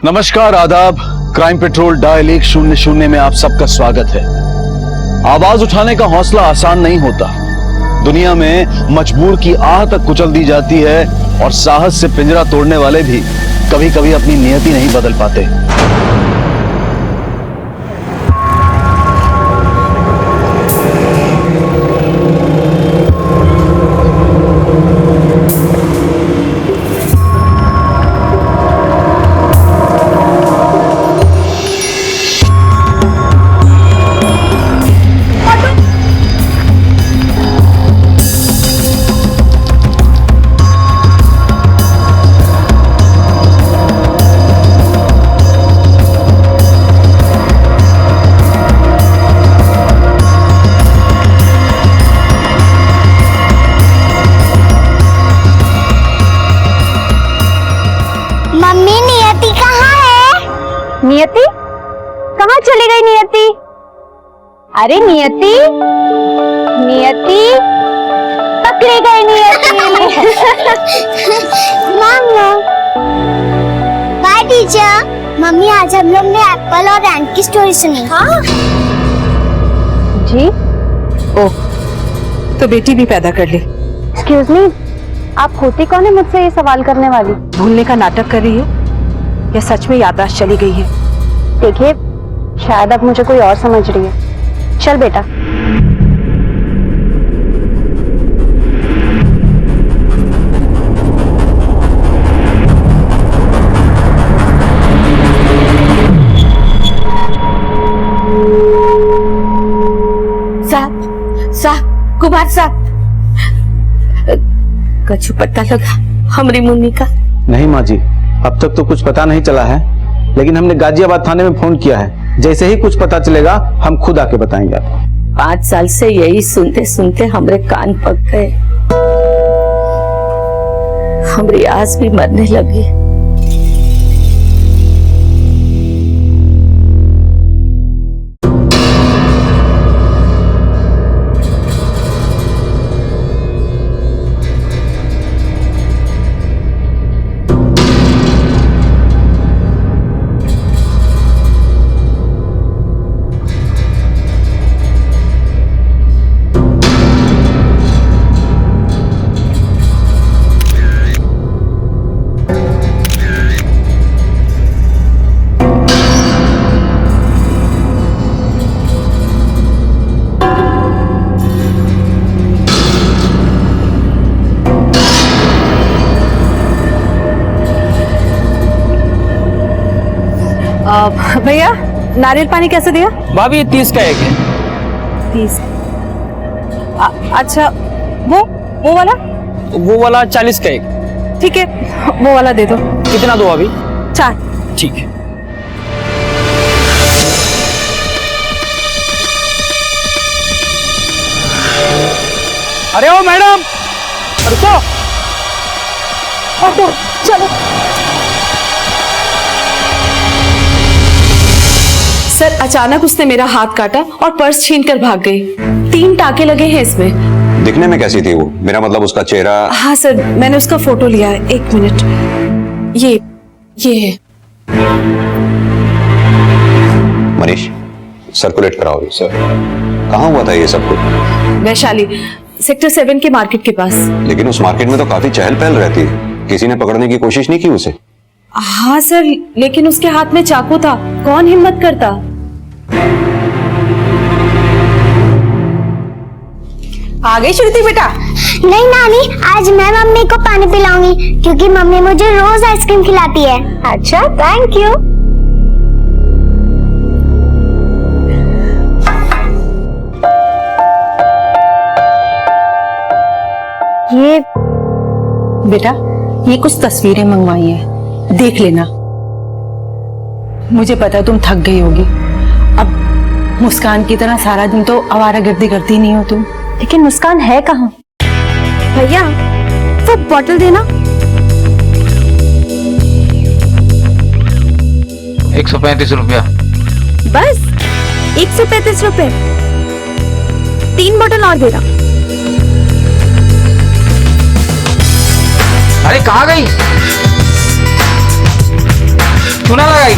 नमस्कार, आदाब। Crime petrol dial 100 में आप सबका स्वागत है। आवाज उठाने का हौसला आसान नहीं होता। दुनिया में मजबूर की आह तक कुचल दी जाती है और साहस से पिंजरा तोड़ने वाले भी कभी कभी अपनी नियति नहीं बदल पाते। नियति कहाँ चली गई नियति? अरे नियति, नियति पकड़ी गई नियति। मामा, बाय टीचर। मम्मी आज हम लोग ने एप्पल और एंट की स्टोरी सुनी। हाँ जी। ओह, तो बेटी भी पैदा कर ली। एक्सक्यूज मी, आप होती कौन है मुझसे ये सवाल करने वाली? भूलने का नाटक कर रही है या सच में याददाश्त चली गई है? देखिए, शायद अब मुझे कोई और समझ रही है। चल बेटा। साहब, कुमार साहब, कछु पता लगा हमारी मुन्नी का? नहीं माँ जी, अब तक तो कुछ पता नहीं चला है, लेकिन हमने गाजियाबाद थाने में फोन किया है। जैसे ही कुछ पता चलेगा हम खुद आके बताएंगे आपको। 5 साल से यही सुनते सुनते हमरे कान पक गए। हमारी आस भी मरने लगी। भैया, नारियल पानी कैसे दिया? भाभी 30 का एक है। 30। अच्छा, वो वाला 40 का एक। ठीक है, वो वाला दे दो। कितना दो अभी? 4। ठीक है। अरे ओ मैडम, रुको। ऑटो, चलो। सर, अचानक उसने मेरा हाथ काटा और पर्स छीनकर भाग गई। 3 टाके लगे हैं इसमें। दिखने में कैसी थी वो? मेरा मतलब उसका चेहरा। हाँ सर, मैंने उसका फोटो लिया है। 1 मिनट। ये है। मनीष, सर्कुलेट कराओ ये। सर, कहाँ हुआ था ये सब कुछ? वैशाली, सेक्टर 7 के मार्केट के पास। लेकिन उस मार्केट में तो काफी चहल पहल रहती है। किसी ने पकड़ने की कोशिश नहीं की उसे? हाँ सर, लेकिन उसके हाथ में चाकू था। कौन हिम्मत करता? आ गई श्रुति बेटा? नहीं नानी, आज मैं मम्मी को पानी पिलाऊंगी क्योंकि मम्मी मुझे रोज आइसक्रीम खिलाती है। अच्छा, थैंक यू। ये बेटा, ये कुछ तस्वीरें मंगवाई हैं, देख लेना। मुझे पता है तुम थक गई होगी। अब मुस्कान की तरह सारा दिन तो आवारागर्दी करती नहीं हो तुम। लेकिन मुस्कान है कहाँ? भैया, वो बॉटल देना। 135 रुपया। बस 135 रुपए। 3 बॉटल और देना। अरे कहाँ गई? चूना लगाई।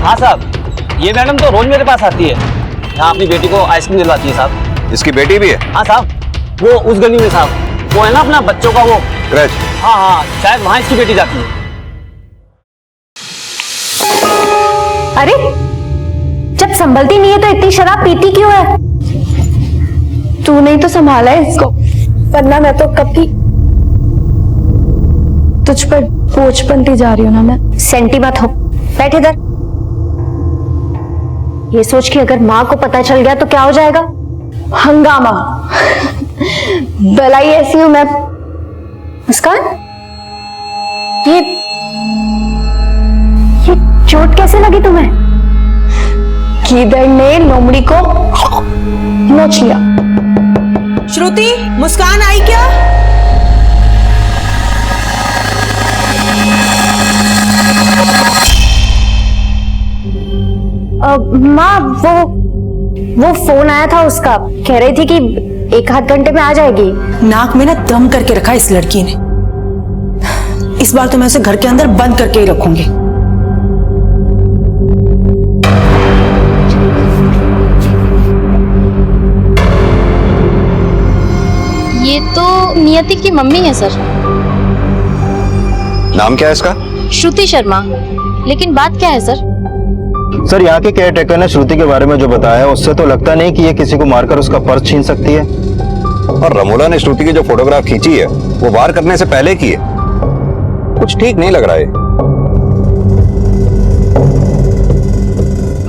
हाँ साहब, ये मैडम तो रोज मेरे पास आती है, यहाँ अपनी बेटी को आइसक्रीम दिलवाती है साहब। इसकी बेटी भी है? हाँ साहब, वो उस गली में साहब, वो है ना अपना बच्चों का वो क्रच। हाँ हाँ, शायद वहाँ इसकी बेटी जाती है। अरे जब संभलती नहीं है तो इतनी शराब पीती क्यों है? तू नहीं तो संभाला है इसको, वरना मैं तो कभी तुझ पर बोझ बनती जा रही हूँ ना मैं। सेंटी मत हो, बैठ इधर। ये सोच कि अगर माँ को पता चल गया तो क्या हो जाएगा? हंगामा। भलाई ऐसी हूं मैं। मुस्कान, ये चोट कैसे लगी तुम्हें? कीदर ने लोमड़ी को नोच लिया। श्रुति, मुस्कान आई क्या? माँ, वो फोन आया था उसका, कह रही थी कि 1 आध घंटे में आ जाएगी। नाक में ना दम करके रखा इस लड़की ने। इस बार तो मैं उसे घर के अंदर बंद करके ही रखूंगी। ये तो नियति की मम्मी है सर। नाम क्या है इसका? श्रुति शर्मा। लेकिन बात क्या है सर? सर, यहाँ के केयर टेकर ने श्रुति के बारे में जो बताया है उससे तो लगता नहीं कि ये किसी को मारकर उसका पर्स छीन सकती है। और रमोला ने श्रुति की जो फोटोग्राफ खींची है वो वार करने से पहले की है। कुछ ठीक नहीं लग रहा है।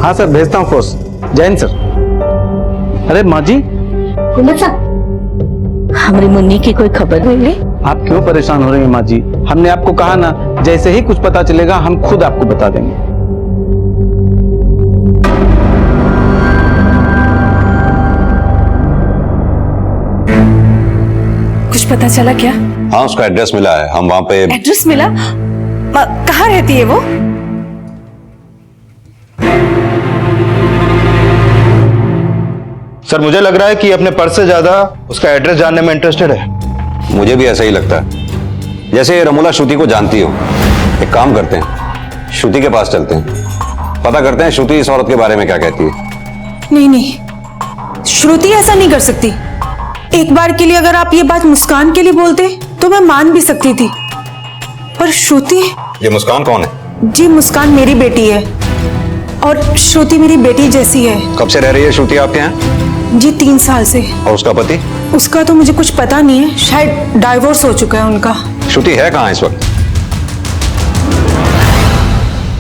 हाँ सर, भेजता हूँ फोर्स। जैन सर। अरे माँ जी, हमारी मुन्नी की कोई खबर मिली? आप क्यों परेशान हो रही हैं माँ जी? हमने आपको कहा ना, जैसे ही कुछ पता चलेगा हम खुद आपको बता देंगे। कुछ पता चला क्या? हाँ, उसका एड्रेस मिला है। हम वहां पे। एड्रेस मिला? कहाँ रहती है वो? सर, मुझे लग रहा है कि अपने पर्स से ज्यादा उसका एड्रेस जानने में इंटरेस्टेड है। मुझे भी ऐसा ही लगता है। जैसे रमोला श्रुति को जानती हो। एक काम करते हैं, श्रुति के पास चलते हैं, पता करते हैं श्रुति इस औरत के बारे में क्या कहती है। नहीं नहीं, श्रुति ऐसा नहीं कर सकती। एक बार के लिए अगर आप ये बात मुस्कान के लिए बोलते तो मैं मान भी सकती थी, पर श्रुति। ये मुस्कान कौन है? जी, मुस्कान मेरी बेटी है और श्रुति मेरी बेटी जैसी है। कब से रह रही है श्रुति आपके यहाँ? जी, 3 साल से। और उसका पति? उसका तो मुझे कुछ पता नहीं है, शायद डाइवोर्स हो चुका है उनका। श्रुति है कहाँ इस वक्त?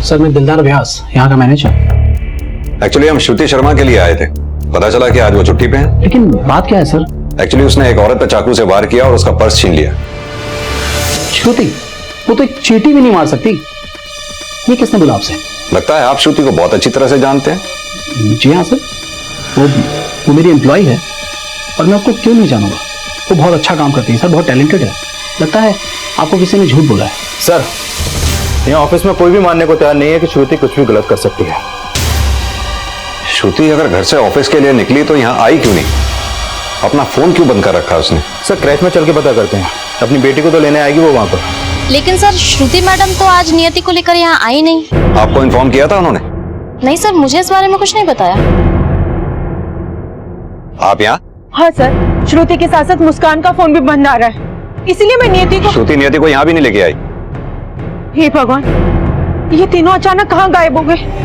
सर, मैं दिलदार व्यास, यहाँ का मैनेजर। एक्चुअली हम श्रुति शर्मा के लिए आए थे। पता चला कि आज वो छुट्टी पे है। लेकिन बात क्या है सर? एक्चुअली उसने एक औरत पे चाकू से वार किया और उसका पर्स छीन लिया। श्रुति, वो तो एक चींटी भी नहीं मार सकती। ये किसने बोला आपसे? लगता है आप श्रुति को बहुत अच्छी तरह से जानते हैं। जी हाँ सर, वो मेरी एम्प्लॉय है और मैं उसको क्यों नहीं जानूंगा। वो बहुत अच्छा काम करती है सर, बहुत टैलेंटेड है। लगता है आपको किसी ने झूठ बोला है। सर, यहाँ ऑफिस में कोई भी मानने को तैयार नहीं है कि श्रुति कुछ भी गलत कर सकती है। श्रुति अगर घर से ऑफिस के लिए निकली तो यहाँ आई क्यों नहीं? अपना फोन क्यों बंद कर रखा उसने? सर, क्रैच में चल के पता करते हैं। अपनी बेटी को तो लेने आएगी वो वहां पर। लेकिन सर, श्रुति मैडम तो आज नियति को लेकर यहाँ आई नहीं। आपको इन्फॉर्म किया था उन्होंने? नहीं सर, मुझे इस बारे में कुछ नहीं बताया। आप यहाँ? हाँ सर, श्रुति के साथ साथ मुस्कान का फोन भी बंद आ रहा है, इसलिए मैं नियति को। श्रुति नियति को यहाँ भी नहीं लेके आई। हे भगवान, ये तीनों अचानक कहाँ गायब हो गए?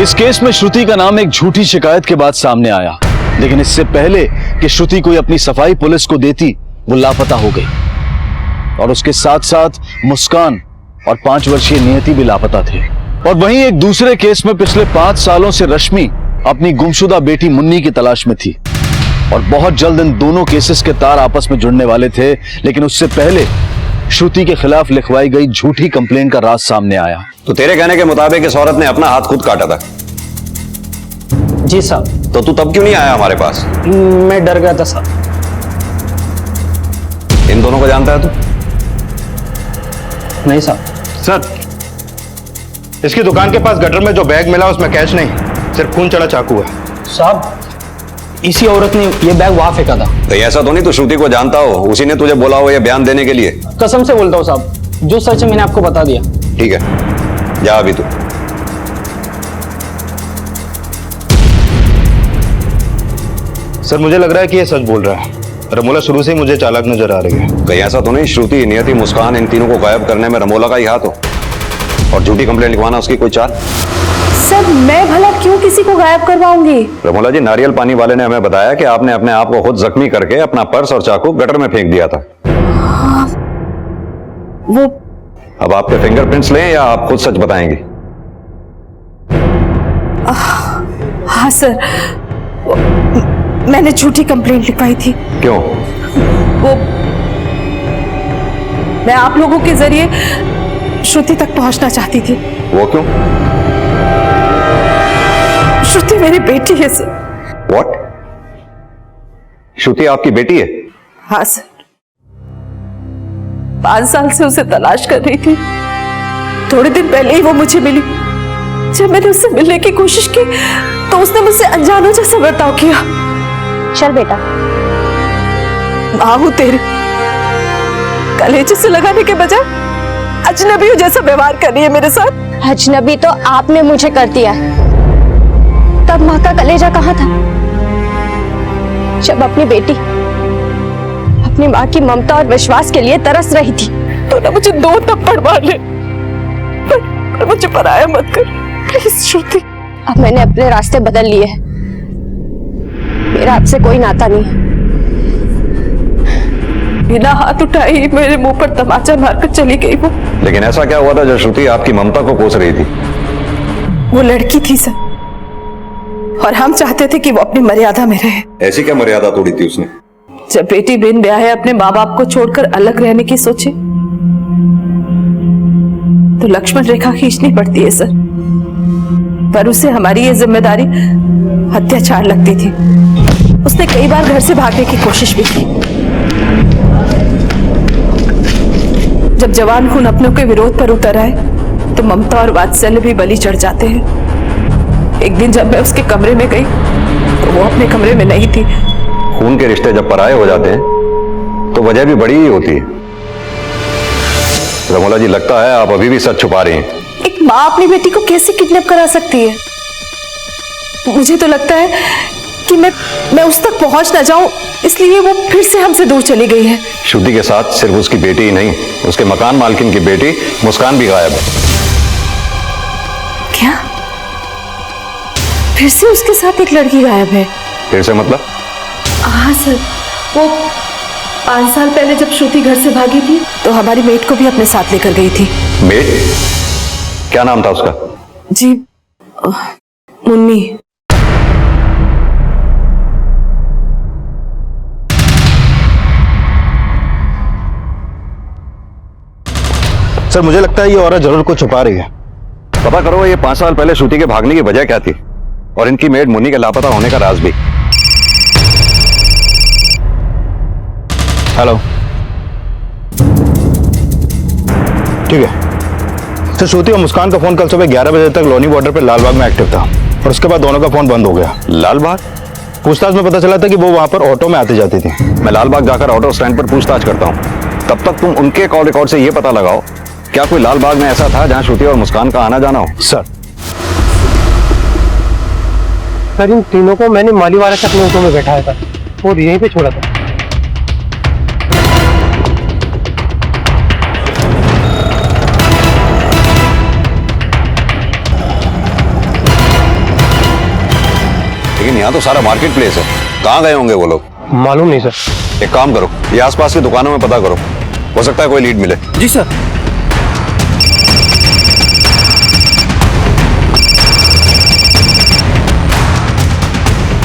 इस केस में श्रुति का नाम एक झूठी शिकायत के बाद सामने आया, लेकिन इससे पहले कि श्रुति कोई अपनी सफाई पुलिस को देती, वो लापता हो गई और उसके साथ साथ मुस्कान और 5 वर्षीय नियति भी लापता थे। और वहीं एक दूसरे केस में पिछले 5 सालों से रश्मि अपनी गुमशुदा बेटी मुन्नी की तलाश में थी और बहुत जल्द इन दोनों केसेस के तार आपस में जुड़ने वाले थे। लेकिन उससे पहले श्रुति के खिलाफ लिखवाई गई झूठी कंप्लेंट का राज सामने आया। तो तेरे कहने के मुताबिक इस औरत ने अपना हाथ खुद काटा था? जी साहब। तो तू तब क्यों नहीं आया हमारे पास? मैं डर गया था साहब। इन दोनों को जानता है तू? नहीं साहब। सर, इसकी दुकान के पास गटर में जो बैग मिला उसमें कैश नहीं, सिर्फ खून चढ़ा चाकू है। साहब, इसी औरत ने ये बैग वहां फेंका था। कहीं ऐसा तो नहीं तू श्रुति को जानता हो, उसी ने तुझे बोला हो ये बयान देने के लिए? कसम से बोलता हूँ साहब, जो सच है मैंने आपको बता दिया। ठीक है, जा अभी तू। सर मुझे लग रहा है कि ये सच बोल रहा है। रमोला शुरू से ही मुझे चालाक नजर आ रही है। कहीं ऐसा तो नहीं श्रुति, नियति, मुस्कान इन तीनों को गायब करने में रमोला का ही हाथ हो और झूठी कंप्लेंट लिखवाना उसकी कोई चाल? सर मैं भला क्यों किसी को गायब करवाऊंगी? रमोला जी, नारियल पानी वाले ने हमें बताया कि आपने अपने आप को खुद जख्मी करके अपना पर्स और चाकू गटर में फेंक दिया था। वो अब आपके फिंगरप्रिंट्स लें या आप खुद सच बताएंगे? हाँ सर, मैंने झूठी कंप्लेंट लिखवाई थी। क्यों? वो मैं आप लोगों के जरिए श्रुति तक पहुंचना चाहती थी। वो क्यों? श्रुति मेरी बेटी है सर। व्हाट? श्रुति आपकी बेटी है? हाँ सर, 5 साल से उसे तलाश कर रही थी। थोड़े दिन पहले ही वो मुझे मिली। जब मैंने उससे मिलने की कोशिश की तो उसने मुझसे अनजानों जैसा बर्ताव किया। चल बेटा। माँ हूं तेरी, कलेजे से लगाने के बजाय अजनबियों जैसा व्यवहार कर रही है मेरे साथ। अजनबी तो आपने मुझे कर दिया है। तब माँ का कलेजा कहाँ था? जब अपनी बेटी अपनी माँ की ममता और विश्वास के लिए तरस रही थी तो ना मुझे 2 थप्पड़ मार ले, पर मुझे पराया मत कर प्लीज श्रुति। अब मैंने अपने रास्ते बदल लिए हैं। मेरा आपसे कोई नाता नहीं है। बिना हाथ उठाए ही मेरे मुंह पर तमाचा मारकर चली गई वो। लेकिन ऐसा क्या हुआ था जो श्रुति आपकी ममता को कोस रही थी? वो लड़की थी सर, और हम चाहते थे कि वो अपनी मर्यादा में रहे। ऐसी क्या मर्यादा तोड़ी थी उसने? जब बेटी बिन ब्याह है अपने माँ बाप को छोड़कर अलग रहने की सोचे तो लक्ष्मण रेखा खींचनी पड़ती है सर, पर उसे हमारी ये जिम्मेदारी अत्याचार लगती थी। उसने कई बार घर से भागने की कोशिश भी की। जब जवान खून अपनों के विरोध पर उतर आए तो ममता और वात्सल्य भी बलि चढ़ जाते हैं। एक दिन जब मैं उसके कमरे में गई तो वो अपने कमरे में नहीं थी। खून के रिश्ते जब पराये हो जाते हैं तो वजह भी बड़ी ही होती है। रमोला जी, लगता है आप अभी भी सच छुपा रही हैं। एक माँ अपनी बेटी को कैसे किडनैप करा सकती है? मुझे तो लगता है कि मैं उस तक पहुंच ना जाऊं, इसलिए वो फिर से हमसे दूर चली गई है। श्रुति के साथ सिर्फ उसकी बेटी ही नहीं, उसके मकान मालकिन की बेटी मुस्कान भी गायब है। क्या? फिर से उसके साथ एक लड़की गायब है? फिर से मतलब? हाँ सर, वो 5 साल पहले जब श्रुति घर से भागी थी तो हमारी मेट को भी अपने साथ लेकर गई थी। मेट? क्या नाम था उसका? जी, मुन्नी। सर मुझे लगता है ये औरत जरूर कुछ छुपा रही है। पता करो ये 5 साल पहले श्रुति के भागने की वजह क्या थी और इनकी मेड मुन्नी के लापता होने का राज भी। हेलो, ठीक है। तो श्रुति और मुस्कान का फोन कल सुबह 11 बजे तक लोनी बॉर्डर पर लालबाग में एक्टिव था और उसके बाद दोनों का फोन बंद हो गया। लालबाग? पूछताछ में पता चला था कि वो वहां पर ऑटो में आती जाती थी। मैं लालबाग जाकर ऑटो स्टैंड पर पूछताछ करता हूँ, तब तक तुम उनके कॉल रिकॉर्ड से ये पता लगाओ क्या कोई लालबाग में ऐसा था जहां श्रुति और मुस्कान का आना जाना हो। सर इन तीनों को मैंने मालीवाला से अपने ऑटो में बैठाया था और यहीं पे छोड़ा था। लेकिन यहाँ तो सारा मार्केट प्लेस है, कहाँ गए होंगे वो लोग? मालूम नहीं सर। एक काम करो, ये आसपास की दुकानों में पता करो, हो सकता है कोई लीड मिले। जी सर।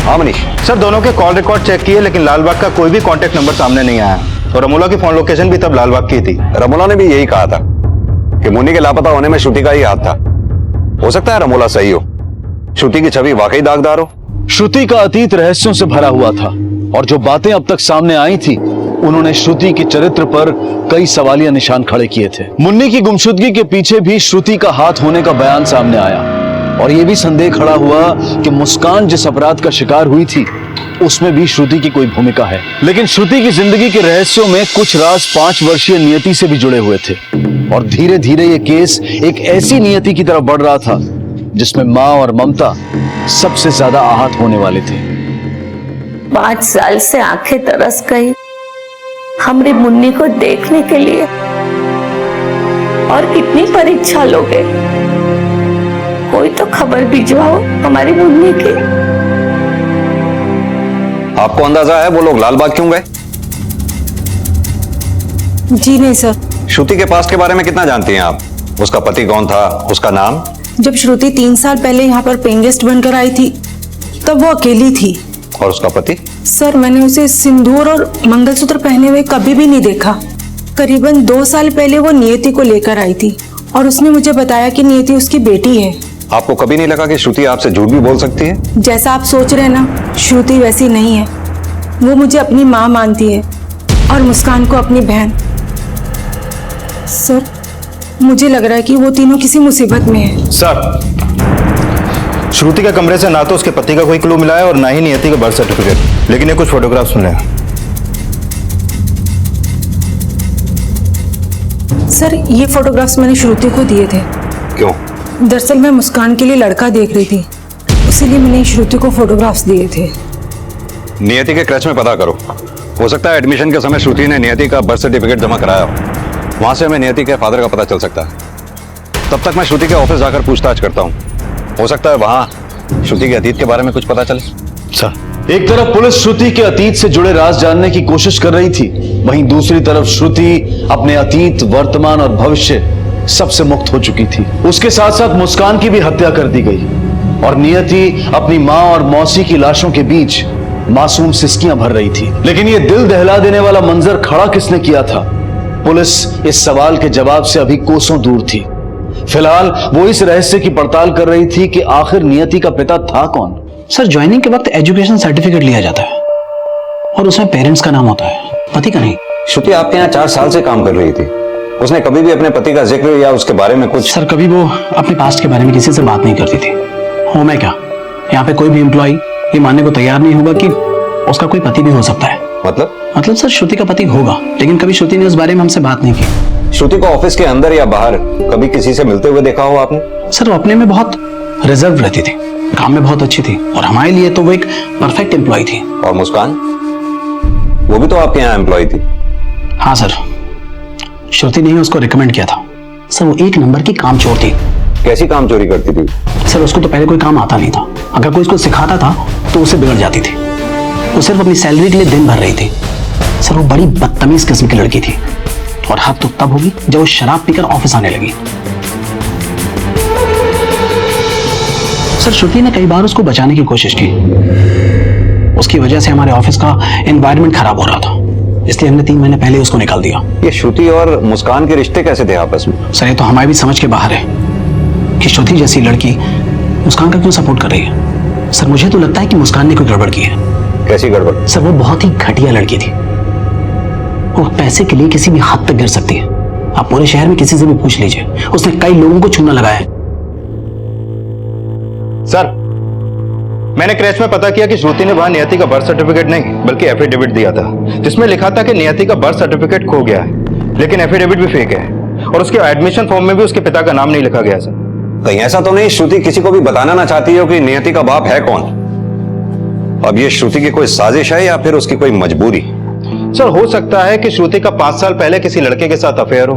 हाँ मनीष। सर दोनों के कॉल रिकॉर्ड चेक किए लेकिन लालबाग का कोई भी कांटेक्ट नंबर सामने नहीं आया और रमोला की फोन लोकेशन भी तब लालबाग की थी। रमोला ने भी यही कहा था कि मुन्नी के लापता होने में श्रुति का ही हाथ था। हो सकता है रमोला सही हो, श्रुति की छवि वाकई दागदार हो। श्रुति का अतीत रहस्यों से भरा हुआ था और जो बातें अब तक सामने आई थी उन्होंने श्रुति के चरित्र पर कई सवालिया निशान खड़े किए थे। मुन्नी की गुमशुदगी के पीछे भी श्रुति का हाथ होने का बयान सामने आया और यह भी संदेह खड़ा हुआ कि मुस्कान जिस अपराध का शिकार हुई थी उसमें भी श्रुति की कोई भूमिका है। लेकिन श्रुति की जिंदगी के रहस्यों में कुछ राज 5 वर्षीय नियति से भी जुड़े हुए थे और धीरे धीरे यह केस एक ऐसी नियति की तरफ बढ़ रहा था जिसमें मां और ममता सबसे ज्यादा आहत होने वाले थे। 5 साल से आंखें तरस गई हमरी मुन्नी को देखने के लिए। और कितनी परीक्षा लोगे, कोई तो खबर भिजवाओ हमारी मुन्नी की। आपको अंदाजा है वो लोग लालबाग क्यों गए? जी नहीं सर। श्रुति के पास्ट के बारे में कितना जानती हैं आप? उसका पति कौन था, उसका नाम? जब श्रुति 3 साल पहले यहाँ पर पेइंग गेस्ट बनकर आई थी तब वो अकेली थी। और उसका पति? सर मैंने उसे सिंदूर और मंगलसूत्र पहने हुए कभी भी नहीं देखा। करीबन 2 साल पहले वो नियति को लेकर आई थी और उसने मुझे बताया कि नियति उसकी बेटी है। आपको कभी नहीं लगा कि श्रुति आपसे झूठ भी बोल सकती है? जैसा आप सोच रहे हैं ना, श्रुति वैसी नहीं है। वो मुझे अपनी माँ मानती है और मुस्कान को अपनी बहन। सर मुझे लग रहा है कि वो तीनों किसी मुसीबत में है। सर, श्रुति के कमरे से ना तो उसके पति का कोई क्लू मिला है और ना ही नियति का बर्थ सर्टिफिकेट, लेकिन ये कुछ फोटोग्राफ्स मिले हैं। सर ये फोटोग्राफ्स मैंने श्रुति को दिए थे। क्यों? दरअसल मैं मुस्कान के लिए लड़का देख रही थी, इसीलिए मैंने श्रुति को फोटोग्राफ्स दिए थे। नियति के क्रच में पता करो, हो सकता है एडमिशन के समय श्रुति ने नियति का बर्थ सर्टिफिकेट जमा कराया हो। वहां से हमें नियति के फादर का पता चल सकता है। तब तक मैं श्रुति के ऑफिस जाकर पूछताछ करता हूँ, हो सकता है वहां श्रुति के अतीत के बारे में कुछ पता चले। सर, एक तरफ पुलिस श्रुति के अतीत से जुड़े राज जानने की कोशिश कर रही थी, वहीं दूसरी तरफ श्रुति अपने अतीत, वर्तमान और भविष्य सबसे मुक्त हो चुकी थी। उसके साथ साथ मुस्कान की भी हत्या कर दी गई और नियति अपनी मां और मौसी की लाशों के बीच मासूम सिसकियां भर रही थी। लेकिन यह दिल दहला देने वाला मंजर खड़ा किसने किया था? पुलिस इस सवाल के जवाब से अभी कोसों दूर थी। फिलहाल वो इस रहस्य की पड़ताल कर रही थी कि आखिर नियति का पिता था कौन। सर, ज्वाइनिंग के वक्त एजुकेशन सर्टिफिकेट लिया जाता है और उसमें पेरेंट्स का नाम होता है, पति का नहीं। श्रुति आपके यहाँ 4 साल से काम कर रही थी, उसने कभी भी अपने पति का जिक्र या उसके बारे में कुछ? सर, कभी वो अपने पास्ट के बारे में किसी से बात नहीं करती थी। हो मैं क्या, यहाँ पे कोई भी एम्प्लॉय ये मानने को तैयार नहीं होगा कि उसका कोई पति भी हो सकता है। मतलब सर, श्रुति का पति होगा, लेकिन कभी श्रुति ने उस बारे में हमसे बात नहीं की। श्रुति को ऑफिस के अंदर या बाहर कभी किसी से मिलते हुए देखा हो आपने? सर, वो अपने में बहुत रिजर्व रहती थी, काम में बहुत अच्छी थी और हमारे लिए तो वो एक परफेक्ट एम्प्लॉय थी। और मुस्कान, वो भी तो आपके यहाँ एम्प्लॉय थी। हाँ सर, श्रुति ने ही उसको रिकमेंड किया था। सर, वो 1 नंबर की काम चोर थी। कैसी काम चोरी करती थी? सर, उसको तो पहले कोई काम आता नहीं था। अगर कोई उसको सिखाता था तो उसे बिगड़ जाती थी। वो सिर्फ अपनी सैलरी के लिए दिन भर रही थी। सर, वो बड़ी बदतमीज किस्म की लड़की थी और हद तो तब होगी जब वो शराब पीकर ऑफिस आने लगी। सर, श्रुति ने कई बार उसको बचाने की कोशिश की। उसकी वजह से हमारे ऑफिस का एनवायरनमेंट खराब हो रहा था, इसलिए हमने 3 महीने पहले उसको निकाल दिया। ये श्रुति और मुस्कान के रिश्ते कैसे थे आपस में? सर, ये तो हमारी भी समझ के बाहर है कि श्रुति जैसी लड़की मुस्कान का क्यों सपोर्ट कर रही है। सर, मुझे तो लगता है कि मुस्कान ने कोई गड़बड़ की है। कैसी गड़बड़? सर, वो बहुत ही घटिया लड़की थी। वो पैसे के लिए किसी भी हद तक गिर सकती है। आप पूरे शहर में किसी से भी पूछ लीजिए, उसने कई लोगों को चूना लगाया है। सर, मैंने क्रैच में पता किया कि श्रुति ने वहां नियति का बर्थ सर्टिफिकेट नहीं बल्कि एफिडेविट दिया था, जिसमें लिखा था कि नियति का बर्थ सर्टिफिकेट खो गया है, लेकिन एफिडेविट भी फेक है और उसके एडमिशन फॉर्म में भी उसके पिता का नाम नहीं लिखा गया। सर, कहीं ऐसा तो नहीं श्रुति किसी को भी बताना ना चाहती हो कि नियति का बाप है कौन? अब ये श्रुति की कोई साजिश है या फिर उसकी कोई मजबूरी? सर, हो सकता है कि श्रुति का 5 साल पहले किसी लड़के के साथ अफेयर हो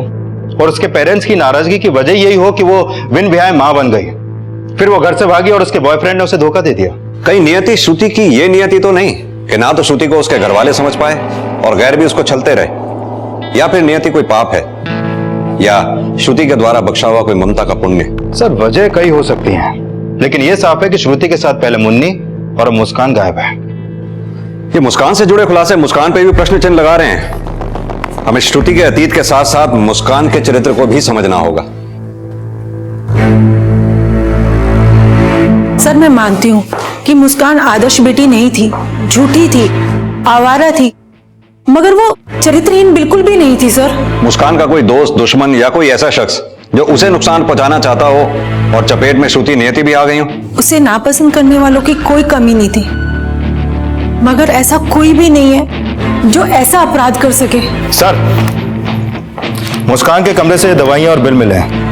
और उसके पेरेंट्स की नाराजगी की वजह यही हो कि वो बिन ब्याह मां बन गई, फिर वो घर से भागी और उसके बॉयफ्रेंड ने उसे धोखा दे दिया। कहीं नियति श्रुति की ये नियति तो नहीं कि ना तो श्रुति को उसके घर वाले समझ पाए और गैर भी उसको चलते रहे, या फिर नियति कोई पाप है या श्रुति के द्वारा बख्शा हुआ कोई ममता का पुण्य? सर, वजह कई हो सकती हैं, लेकिन यह साफ है कि श्रुति के साथ पहले मुन्नी और मुस्कान गायब है। ये मुस्कान से जुड़े खुलासे मुस्कान पे भी प्रश्न चिन्ह लगा रहे हैं। हमें श्रुति के अतीत के साथ साथ मुस्कान के चरित्र को भी समझना होगा। सर, मैं मानती हूँ कि मुस्कान आदर्श बेटी नहीं थी, झूठी थी, आवारा थी, मगर वो चरित्रहीन बिल्कुल भी नहीं थी सर। मुस्कान का कोई दोस्त, दुश्मन या कोई ऐसा शख्स जो उसे नुकसान पहुंचाना चाहता हो और चपेट में श्रुति नियति भी आ गई हो? उसे नापसंद करने वालों की कोई कमी नहीं थी, मगर ऐसा कोई भी नहीं है जो ऐसा अपराध कर सके। सर, मुस्कान के कमरे से दवाइयां और बिल मिले हैं।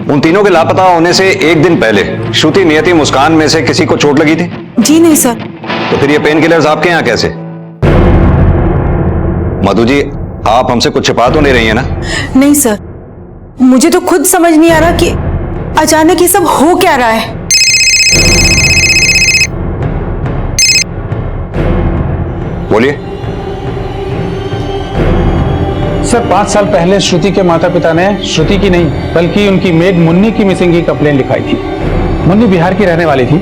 उन तीनों के लापता होने से एक दिन पहले श्रुति, नियति, मुस्कान में से किसी को चोट लगी थी? जी नहीं सर। तो फिर ये पेन किलर्स आपके यहाँ कैसे? मधु जी, आप हमसे कुछ छिपा तो नहीं रही है ना? नहीं सर, मुझे तो खुद समझ नहीं आ रहा कि अचानक ये सब हो क्या रहा है। बोलिए। सर 5 साल पहले श्रुति के माता पिता ने श्रुति की नहीं बल्कि उनकी मेड मुन्नी की मिसिंग की कंप्लेन लिखाई थी। मुन्नी बिहार की रहने वाली थी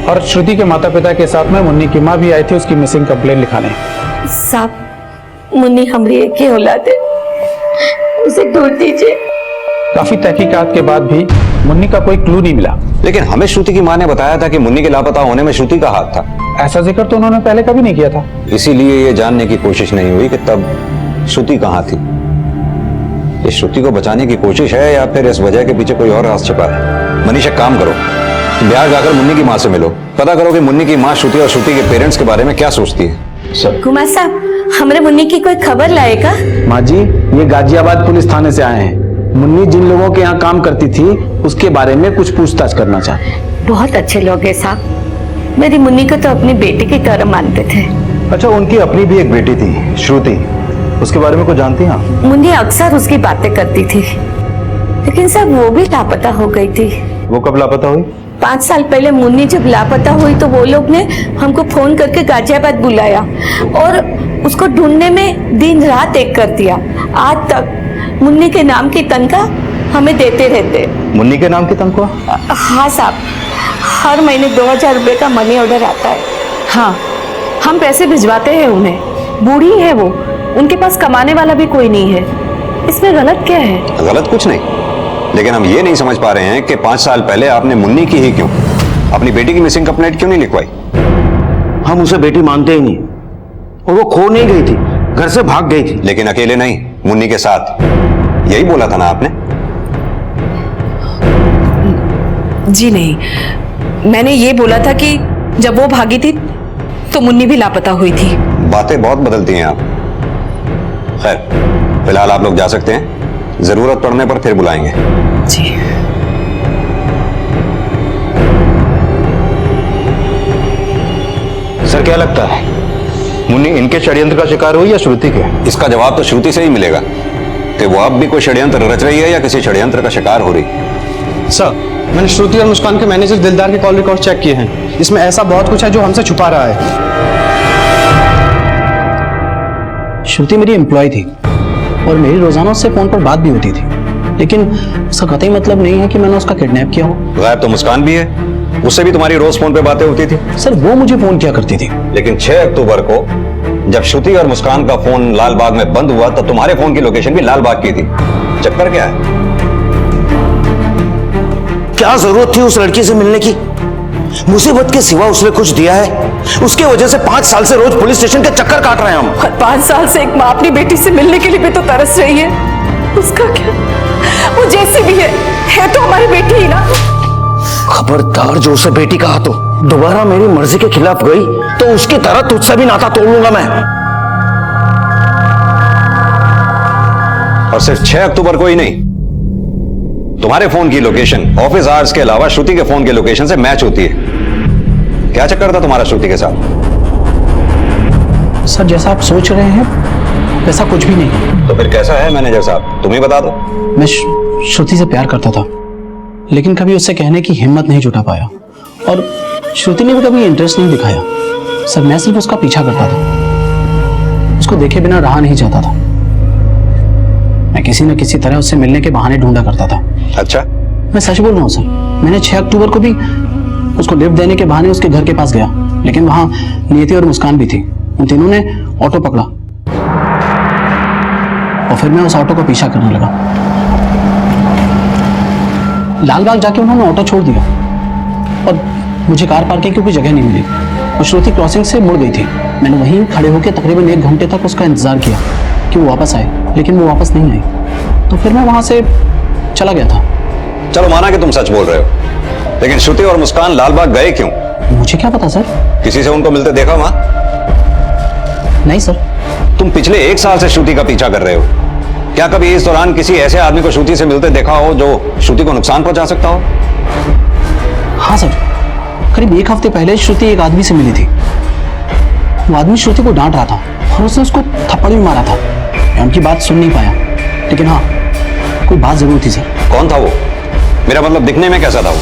और श्रुति के माता पिता के साथ में मुन्नी की माँ भी आई थी उसकी मिसिंग कंप्लेन लिखाने। साहब, मुन्नी हमारी एक ही औलाद है, उसे ढूंढ दीजिए। काफी तहकीकात के बाद भी मुन्नी का कोई क्लू नहीं मिला। लेकिन हमें श्रुति की माँ ने बताया था कि मुन्नी के लापता होने में श्रुति का हाथ था। ऐसा जिक्र तो उन्होंने पहले कभी नहीं किया था। इसीलिए ये जानने की कोशिश नहीं हुई कि तब श्रुति कहाँ थी। ये श्रुति को बचाने की कोशिश है या फिर इस वजह के पीछे कोई और राज छिपा है? मनीष, एक काम करो, बिहार जाकर मुन्नी की माँ से मिलो, पता करो कि मुन्नी की माँ श्रुति और श्रुति के पेरेंट्स के बारे में क्या सोचती है। सर, कुमार साहब, हमारे मुन्नी की कोई खबर लाएगा? माँ जी, ये गाजियाबाद पुलिस थाने से आए हैं। मुन्नी जिन लोगों के यहाँ काम करती थी उसके बारे में कुछ पूछताछ करना चाहते हैं। बहुत अच्छे लोग हैं साहब, मेरी मुन्नी को तो अपनी बेटी की तरह मानते थे। अच्छा, उनकी अपनी भी एक बेटी थी श्रुति, उसके बारे में कुछ जानती हैं आप? मुन्नी अक्सर उसकी बातें करती थी, लेकिन साहब वो भी लापता हो गई थी। वो कब लापता हुई? 5 साल पहले मुन्नी जब लापता हुई तो वो लोग ने हमको फोन करके गाजियाबाद बुलाया और उसको ढूंढने में दिन रात एक कर दिया। आज तक मुन्नी के नाम की तनख्वाह हमें देते रहते। मुन्नी के नाम की तनख्वाह? हाँ साहब, हर महीने 2000 रुपए का मनी ऑर्डर आता है। हाँ, हम पैसे भिजवाते हैं उन्हें। बूढ़ी है वो, उनके पास कमाने वाला भी कोई नहीं है। इसमें गलत क्या है? गलत कुछ नहीं, लेकिन हम ये नहीं समझ पा रहे हैं कि 5 साल पहले आपने मुन्नी की ही क्यों, अपनी बेटी की मिसिंग कंप्लेंट क्यों नहीं लिखवाई? हम उसे बेटी मानते ही नहीं और वो खो नहीं गई थी, घर से भाग गई थी। लेकिन अकेले नहीं, मुन्नी के साथ, यही बोला था ना आपने? जी नहीं, मैंने ये बोला था कि जब वो भागी थी तो मुन्नी भी लापता हुई थी। बातें बहुत बदलती हैं आप। खैर, फिलहाल आप लोग जा सकते हैं, जरूरत पड़ने पर फिर बुलाएंगे। जी। सर, क्या लगता है मुन्नी इनके षड्यंत्र का शिकार हुई या श्रुति के? इसका जवाब तो श्रुति से ही मिलेगा कि वो अब भी कोई षड्यंत्र रच रही है या किसी षड्यंत्र का शिकार हो रही। सर, मैंने श्रुति और मुस्कान के मैनेजर दिलदार के कॉल रिकॉर्ड चेक किए हैं। इसमें ऐसा बहुत कुछ है जो हमसे छुपा रहा है। श्रुति मेरी एम्प्लॉय थी और मेरी रोजाना उससे फोन पर बात भी होती थी, लेकिन उसका कतई मतलब नहीं है कि मैंने उसका किडनैप किया हो। गायब तो मुस्कान भी है, उससे भी तुम्हारी रोज फोन पे बातें होती थी। सर, वो मुझे फोन किया करती थी। लेकिन 6 अक्टूबर को जब श्रुति और मुस्कान का फोन लाल बाग में बंद हुआ तो तुम्हारे फोन की लोकेशन भी लाल बाग की थी। चक्कर क्या है? क्या जरूरत थी उस लड़की से मिलने की? मुसीबत के सिवा उसने कुछ दिया है? उसके वजह से 5 साल से रोज पुलिस स्टेशन के चक्कर काट रहे हैं हम। और 5 साल से एक माँ अपनी बेटी से मिलने के लिए भी तो तरस रही है। उसका क्या, वो जैसे भी है तो हमारी बेटी ही ना। खबरदार जो उसे बेटी कहा तो दोबारा मेरी मर्जी के खिलाफ गई तो उसकी तरह तुझसे भी नाता तोड़ लूंगा मैं। और सिर्फ 6 अक्टूबर को ही नहीं, तुम्हारे फोन की लोकेशन ऑफिस आवर्स के अलावा श्रुति के फोन के लोकेशन से मैच होती है। क्या चक्कर था तुम्हारा श्रुति के साथ? सर, जैसा आप सोच रहे हैं वैसा कुछ भी नहीं। तो फिर कैसा है मैनेजर साहब, तुम ही बता दो। मैं श्रुति से प्यार करता था, लेकिन कभी उससे कहने की हिम्मत नहीं जुटा पाया और श्रुति ने भी कभी इंटरेस्ट नहीं दिखाया। सर, मैं सिर्फ उसका पीछा करता था, उसको देखे बिना रहा नहीं जाता था। मैं किसी न किसी तरह उससे मिलने के बहाने ढूंढा करता था। अच्छा? मैं सच बोल रहा हूँ सर, मैंने 6 अक्टूबर को भी उसको लिफ्ट देने के बहाने उसके घर के पास गया, लेकिन वहां नियति और मुस्कान भी थी। उन तीनों ने ऑटो पकड़ा और फिर मैं उस ऑटो का पीछा करने लगा। लालबाग जाके उन्होंने ऑटो छोड़ दिया और मुझे कार पार्किंग की कोई जगह नहीं मिली और श्रुति क्रॉसिंग से मुड़ गई थी। मैंने वहीं खड़े होकर तकरीबन 1 घंटे तक उसका इंतजार किया कि वो वापस आए, लेकिन वो वापस नहीं आई। तो फिर मैं वहां से चला गया था। चलो माना कि तुम सच बोल रहे हो, लेकिन श्रुति और मुस्कान लालबाग गए क्यों? मुझे क्या पता सर। किसी से उनको मिलते देखा वहां? नहीं सर। तुम पिछले 1 साल से श्रुति का पीछा कर रहे हो, क्या कभी इस दौरान किसी ऐसे आदमी को श्रुति से मिलते देखा हो जो श्रुति को नुकसान पहुंचा सकता हो? हाँ सर, करीब 1 हफ्ते पहले श्रुति एक आदमी से मिली थी। वो आदमी श्रुति को डांट रहा था और उसने उसको थप्पड़ भी मारा था। मैं उनकी बात सुन नहीं पाया, लेकिन हाँ कोई बात जरूर थी सर। कौन था वो? मेरा मतलब दिखने में कैसा था वो?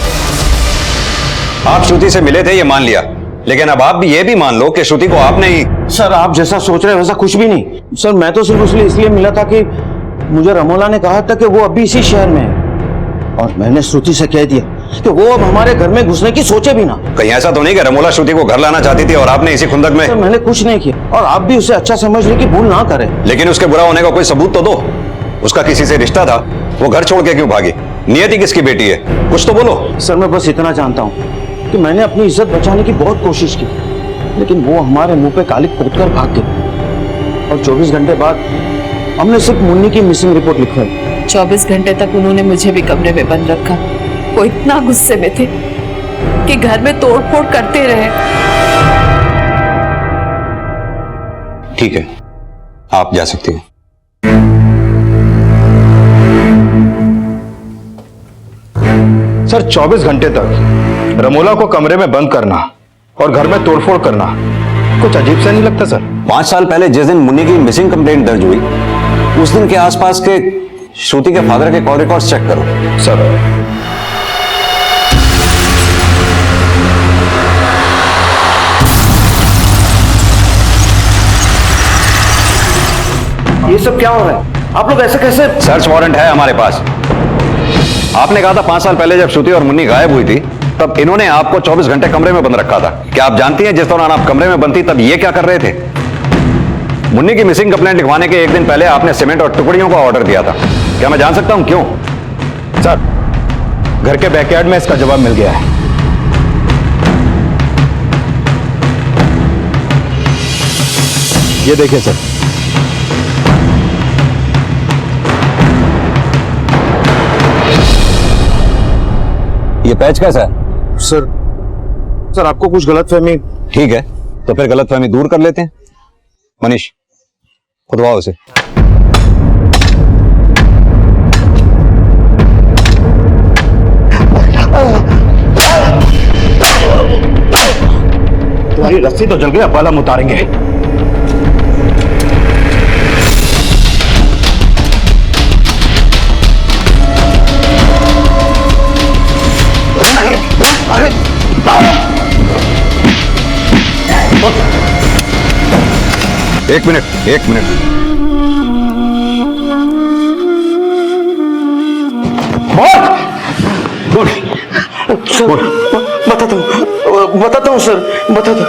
आप श्रुति से मिले थे ये मान लिया, लेकिन अब आप भी ये भी मान लो कि श्रुति को आपने ही। सर आप जैसा सोच रहे हैं वैसा कुछ भी नहीं सर। मैं तो सिर्फ इसलिए मिला था कि मुझे रमोला ने कहा था कि वो अभी इसी शहर में है, और मैंने श्रुति से कह दिया कि वो अब हमारे घर में घुसने की सोचे भी ना। कहीं ऐसा तो नहीं कि रमोला श्रुति को घर लाना चाहती थी और आपने इसी खुंदक में? सर मैंने कुछ नहीं किया, और आप भी उसे अच्छा समझने की भूल ना करें। लेकिन उसके बुरा होने का कोई सबूत तो दो। उसका किसी से रिश्ता था, वो घर छोड़ के क्यों भागी? नियति किसकी बेटी है, कुछ तो बोलो। सर मैं बस इतना जानता हूँ कि मैंने अपनी इज्जत बचाने की बहुत कोशिश की, लेकिन वो हमारे मुंह पे कालिक पोतकर भाग गए, और 24 घंटे बाद हमने सिर्फ मुन्नी की मिसिंग रिपोर्ट लिखवाई। 24 घंटे तक उन्होंने मुझे भी कमरे में बंद रखा। वो इतना गुस्से में थे कि घर में तोड़फोड़ करते रहे। ठीक है, आप जा सकती हो। सर 24 घंटे तक रमोला को कमरे में बंद करना और घर में तोड़फोड़ करना कुछ अजीब सा नहीं लगता सर? 5 साल पहले जिस दिन मुन्नी की मिसिंग कंप्लेंट दर्ज हुई, उस दिन के आसपास के श्रुति के फादर के कॉल रिकॉर्ड्स चेक करो। सर ये सब क्या हो रहा है? आप लोग ऐसे कैसे? सर्च वारंट है हमारे पास। आपने कहा था 5 साल पहले जब श्रुति और मुन्नी गायब हुई थी, तब इन्होंने आपको 24 घंटे कमरे में बंद रखा था। क्या आप जानती हैं जिस दौरान आप कमरे में बंद थी तब ये क्या कर रहे थे? मुन्नी की मिसिंग कंप्लेंट लिखवाने के 1 दिन पहले आपने सीमेंट और टुकड़ियों का ऑर्डर दिया था। क्या मैं जान सकता हूं क्यों? सर घर के बैकयार्ड में इसका जवाब मिल गया है। ये देखिए सर। ये पैच कैसा है? सर आपको कुछ गलतफहमी। ठीक है, तो फिर गलतफहमी दूर कर लेते हैं। मनीष खुदवाओ उसे। तुम्हारी रस्सी तो जल गई, अब बाला उतारेंगे। एक मिनट। बताता हूँ सर, बताता।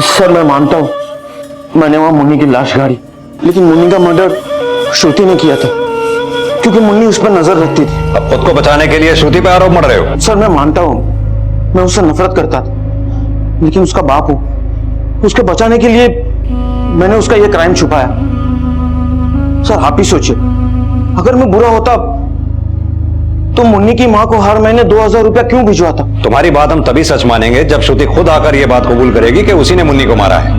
सर मैं मानता हूँ मैंने वहां मुन्नी की लाश गाड़ी, लेकिन मुन्नी का मर्डर श्रुति ने किया था, क्योंकि मुन्नी उस पर नजर रखती थी। अब खुद को बचाने के लिए श्रुति पर आरोप मढ़ रहे हो? सर मैं मानता हूँ मैं उससे नफरत करता था, लेकिन उसका बाप हूं, उसके बचाने के लिए मैंने उसका यह क्राइम छुपाया। सर आप ही सोचिए, अगर मैं बुरा होता तो मुन्नी की मां को हर महीने 2000 रुपया क्यों भिजवाता? तुम्हारी बात हम तभी सच मानेंगे जब श्रुति खुद आकर यह बात कबूल करेगी कि उसी ने मुन्नी को मारा है।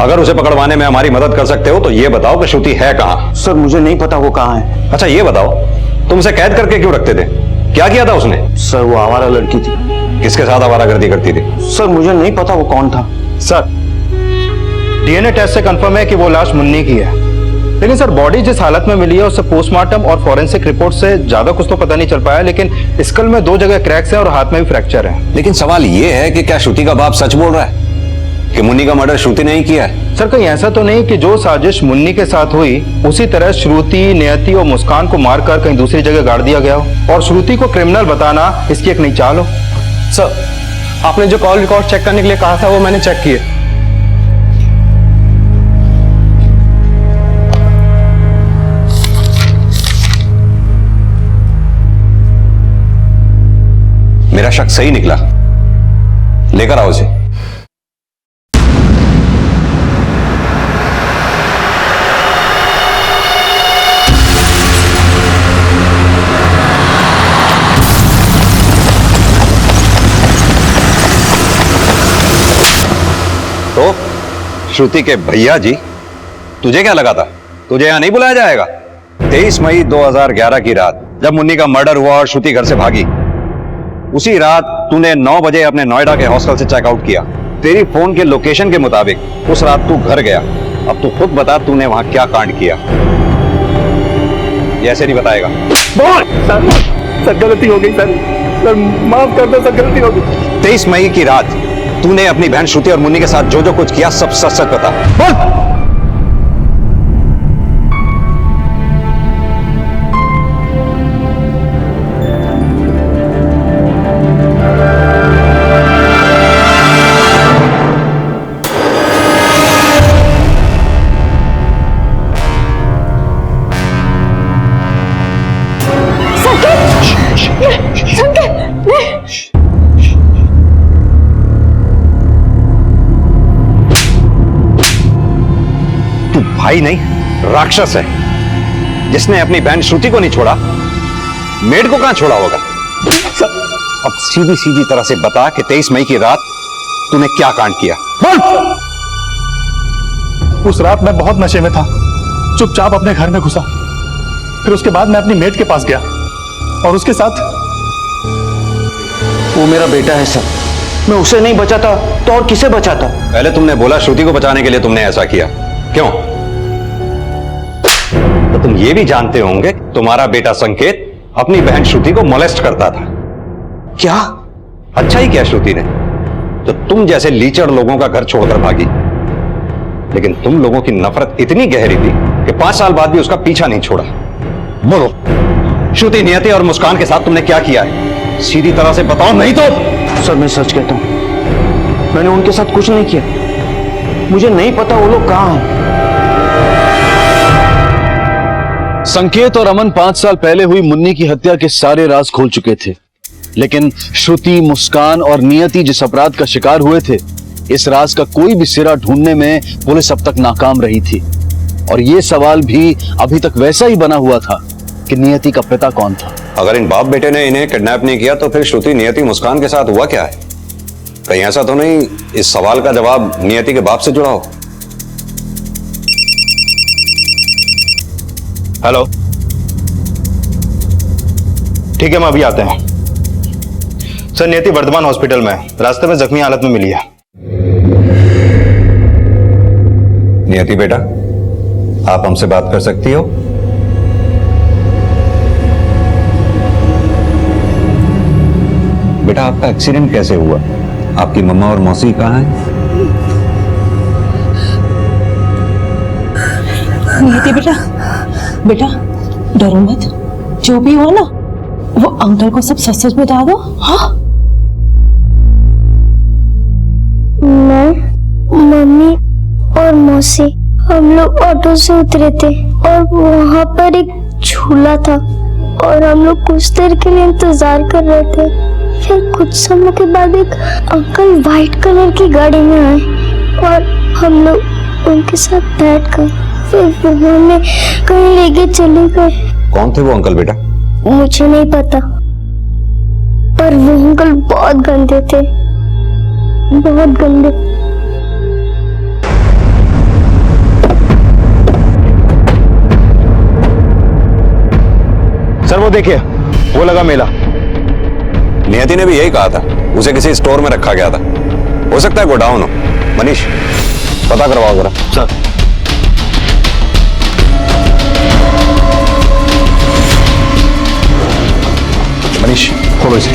अगर उसे पकड़वाने में हमारी मदद कर सकते हो तो यह बताओ कि श्रुति है कहां? सर मुझे नहीं पता वो कहां है। अच्छा ये बताओ, तुम उसे कैद करके क्यों रखते थे? क्या किया था उसने? सर वो आवारा लड़की थी। किसके साथ आवारागर्दी करती थी? सर मुझे नहीं पता वो कौन था। सर डीएनए टेस्ट से कंफर्म है कि वो लाश मुन्नी की है, लेकिन सर बॉडी जिस हालत में मिली है उससे पोस्टमार्टम और फॉरेंसिक रिपोर्ट से ज्यादा कुछ तो पता नहीं चल पाया, लेकिन स्कल में 2 जगह क्रैक्स हैं और हाथ में भी फ्रैक्चर है। लेकिन सवाल यह है कि क्या श्रुति का बाप सच बोल रहा है कि मुन्नी का मर्डर श्रुति ने ही किया है? सर कहीं ऐसा तो नहीं कि जो साजिश मुन्नी के साथ हुई उसी तरह श्रुति, नियति और मुस्कान को मारकर कहीं दूसरी जगह गाड़ दिया गया हो और श्रुति को क्रिमिनल बताना इसकी एक नई चाल हो? सर आपने जो कॉल रिकॉर्ड चेक करने के लिए कहा था वो मैंने चेक किए। मेरा शक सही निकला। लेकर आओ उसे। तो श्रुति के भैया जी, तुझे क्या लगा था तुझे यहां नहीं बुलाया जाएगा? 23 मई 2011 की रात जब मुन्नी का मर्डर हुआ और श्रुति घर से भागी, उसी रात तूने 9 बजे अपने नोएडा के हॉस्टल से चेकआउट किया। तेरी फोन के लोकेशन के मुताबिक उस रात तू घर गया। अब तू खुद बता तूने वहां क्या कांड किया। ये ऐसे नहीं बताएगा। सर गलती हो गई सर माफ कर दो सर, गलती हो गई। 23 मई की रात तूने अपनी बहन श्रुति और मुन्नी के साथ जो जो कुछ किया सब सच सच बता। बोल। भाई नहीं, राक्षस है जिसने अपनी बहन श्रुति को नहीं छोड़ा, मेड को कहां छोड़ा होगा? अब सीधी सीधी तरह से बता कि 23 मई की रात तूने क्या कांड किया। बोल। उस रात मैं बहुत नशे में था, चुपचाप अपने घर में घुसा। फिर उसके बाद मैं अपनी मेड के पास गया और उसके साथ वो मेरा बेटा है सर, मैं उसे नहीं बचाता तो और किसे बचाता? पहले तुमने बोला श्रुति को बचाने के लिए तुमने ऐसा किया, क्यों? तो तुम ये भी जानते होंगे तुम्हारा बेटा संकेत अपनी बहन श्रुति को मोलेस्ट करता था। क्या? अच्छा ही किया श्रुति ने, तो तुम जैसे लीचड़ लोगों का घर छोड़कर भागी। लेकिन तुम लोगों की नफरत इतनी गहरी थी कि 5 साल बाद भी उसका पीछा नहीं छोड़ा। बोलो, श्रुति, नियति और मुस्कान के साथ तुमने क्या किया है? सीधी तरह से बताओ, नहीं तो। सर मैं सच कहता हूं, मैंने उनके साथ कुछ नहीं किया। मुझे नहीं पता वो लोग कहां हैं। संकेत और अमन 5 साल पहले हुई मुन्नी की हत्या के सारे राज खोल चुके थे, लेकिन श्रुति, मुस्कान और नियति जिस अपराध का शिकार हुए थे, इस राज का कोई भी सिरा ढूंढने में पुलिस अब तक नाकाम रही थी। और यह सवाल भी अभी तक वैसा ही बना हुआ था कि नियति का पिता कौन था। अगर इन बाप बेटे ने इन्हें किडनैप नहीं किया तो फिर श्रुति, नियति, मुस्कान के साथ हुआ क्या है? कहीं ऐसा तो नहीं इस सवाल का जवाब नियति के बाप से जुड़ा हो? हेलो, ठीक है, हम अभी आते हैं। सर, नियति वर्धमान हॉस्पिटल में रास्ते में जख्मी हालत में मिली है। नियति बेटा, आप हमसे बात कर सकती हो? बेटा, आपका एक्सीडेंट कैसे हुआ? आपकी मम्मा और मौसी कहाँ हैं? नियति बेटा, बेटा डरो मत, जो भी हो ना वो अंकल को सब सच सच बता दो। हाँ, मैं, मम्मी और मौसी हम लोग ऑटो से उतरे थे और वहाँ पर एक झूला था और हम लोग कुछ देर के लिए इंतजार कर रहे थे। फिर कुछ समय के बाद एक अंकल व्हाइट कलर की गाड़ी में आए और हम लोग उनके साथ बैठ गए। फिर वो हमें कहीं लेके चले गए। कौन थे वो अंकल बेटा? मुझे नहीं पता, पर वो अंकल बहुत गंदे थे, बहुत गंदे। सर वो देखिए, वो लगा मेला। नियति ने भी यही कहा था, उसे किसी स्टोर में रखा गया था। हो सकता है गोडाउन हो। मनीष, पता करवाओ जरा। सर। मनीष, खोलो इसे।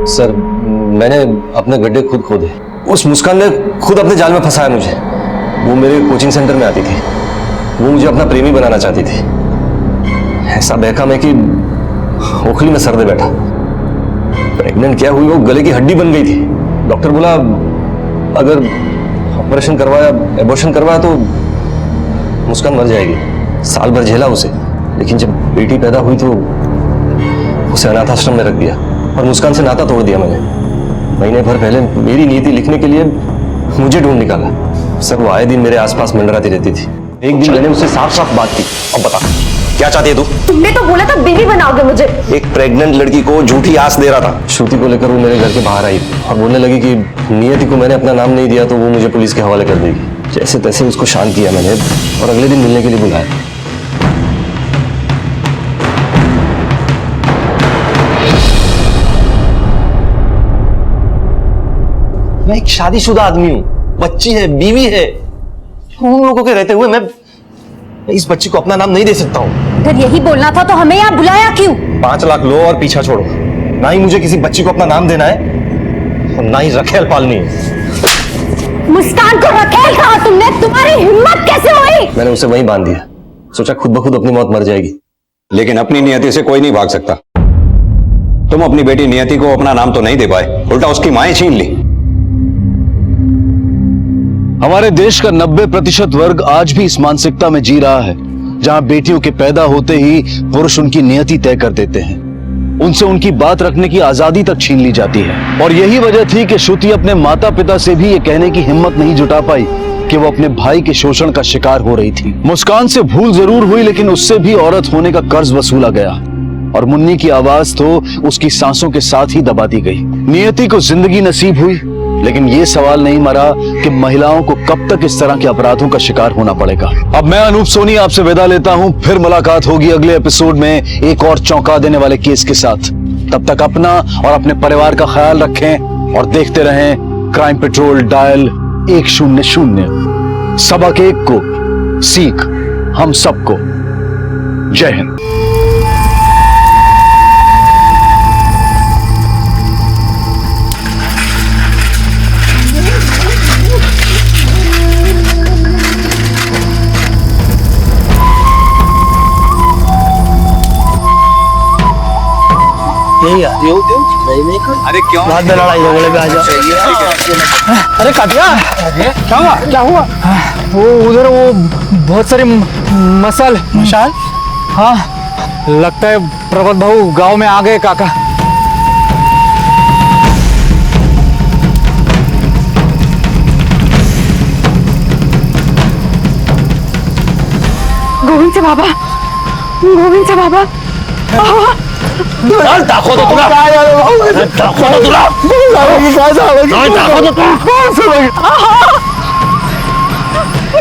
सर, मैंने अपने गड्ढे खुद खोदे। उस मुस्कान ने खुद अपने जाल में फंसाया मुझे। वो मेरे कोचिंग सेंटर में आती थी, वो मुझे अपना प्रेमी बनाना चाहती थी। ऐसा बहका मैं कि ओखली में सर दे बैठा। प्रेग्नेंट क्या हुई, वो गले की हड्डी बन गई थी। डॉक्टर बोला अगर ऑपरेशन करवाया, एबॉर्शन करवाया तो मुस्कान मर जाएगी। साल भर झेला उसे, लेकिन जब बेटी पैदा हुई तो उसे अनाथ आश्रम में रख दिया और मुस्कान से नाता तोड़ दिया मैंने। महीने भर पहले मेरी नीति लिखने के लिए मुझे ढूंढ निकाला। सर वो आए दिन मेरे आसपास मंडराती रहती थी। एक दिन मैंने उससे साफ साफ बात की। अब बता क्या चाहती है तू? तुमने तो बोला था बीवी बनाओगे मुझे। एक प्रेग्नेंट लड़की को झूठी आस दे रहा था। श्रुति को लेकर वो मेरे घर के बाहर आई और बोलने लगी कि नियति को मैंने अपना नाम नहीं दिया तो वो मुझे पुलिस के हवाले कर देगी। जैसे तैसे उसको शांत किया मैंने और अगले दिन मिलने के लिए बुलाया। मैं एक शादीशुदा आदमी हूँ, बच्ची है, बीवी है। उन लोगों के रहते हुए मैं इस बच्ची को अपना नाम नहीं दे सकता हूँ। अगर यही बोलना था तो हमें यहाँ बुलाया क्यों? 5 लाख लो और पीछा छोड़ो। ना ही मुझे किसी बच्ची को अपना नाम देना है और ना ही रखेल पालनी है। मुस्कान को रखेल कहा तुमने? तुम्हारी हिम्मत कैसे हुई? मैंने उसे वहीं बांध दिया, सोचा खुद ब खुद अपनी मौत मर जाएगी। लेकिन अपनी नियति से कोई नहीं भाग सकता। तुम अपनी बेटी नियति को अपना नाम तो नहीं दे पाए, उल्टा उसकी माएं छीन ली। हमारे देश का 90% वर्ग आज भी इस मानसिकता में जी रहा है जहां बेटियों के पैदा होते ही पुरुष उनकी नियति तय कर देते हैं, उनसे उनकी बात रखने की आजादी तक छीन ली जाती है। और यही वजह थी कि श्रुति अपने माता पिता से भी ये कहने की हिम्मत नहीं जुटा पाई कि वो अपने भाई के शोषण का शिकार हो रही थी। मुस्कान से भूल जरूर हुई, लेकिन उससे भी औरत होने का कर्ज वसूला गया और मुन्नी की आवाज तो उसकी सांसों के साथ ही दबा दी गई। नियति को जिंदगी नसीब हुई, लेकिन ये सवाल नहीं मरा कि महिलाओं को कब तक इस तरह के अपराधों का शिकार होना पड़ेगा। अब मैं अनूप सोनी आपसे विदा लेता हूं, फिर मुलाकात होगी अगले एपिसोड में एक और चौंका देने वाले केस के साथ। तब तक अपना और अपने परिवार का ख्याल रखें और देखते रहें क्राइम पेट्रोल डायल 100। सबक एक को सीख हम सबको। जय हिंद। अरे क्यों बाद में लड़ाई झगड़े पे आ जाओ। अरे काटिया, क्या हुआ? क्या हुआ? वो उधर वो बहुत सारे मसाल। हाँ, लगता है प्रबल भाऊ गांव में आ गए काका। गोविंद से बाबा, गोविंद से बाबा। दाखो तो तुला, दाखो तो तुला, दाखो तो तुला।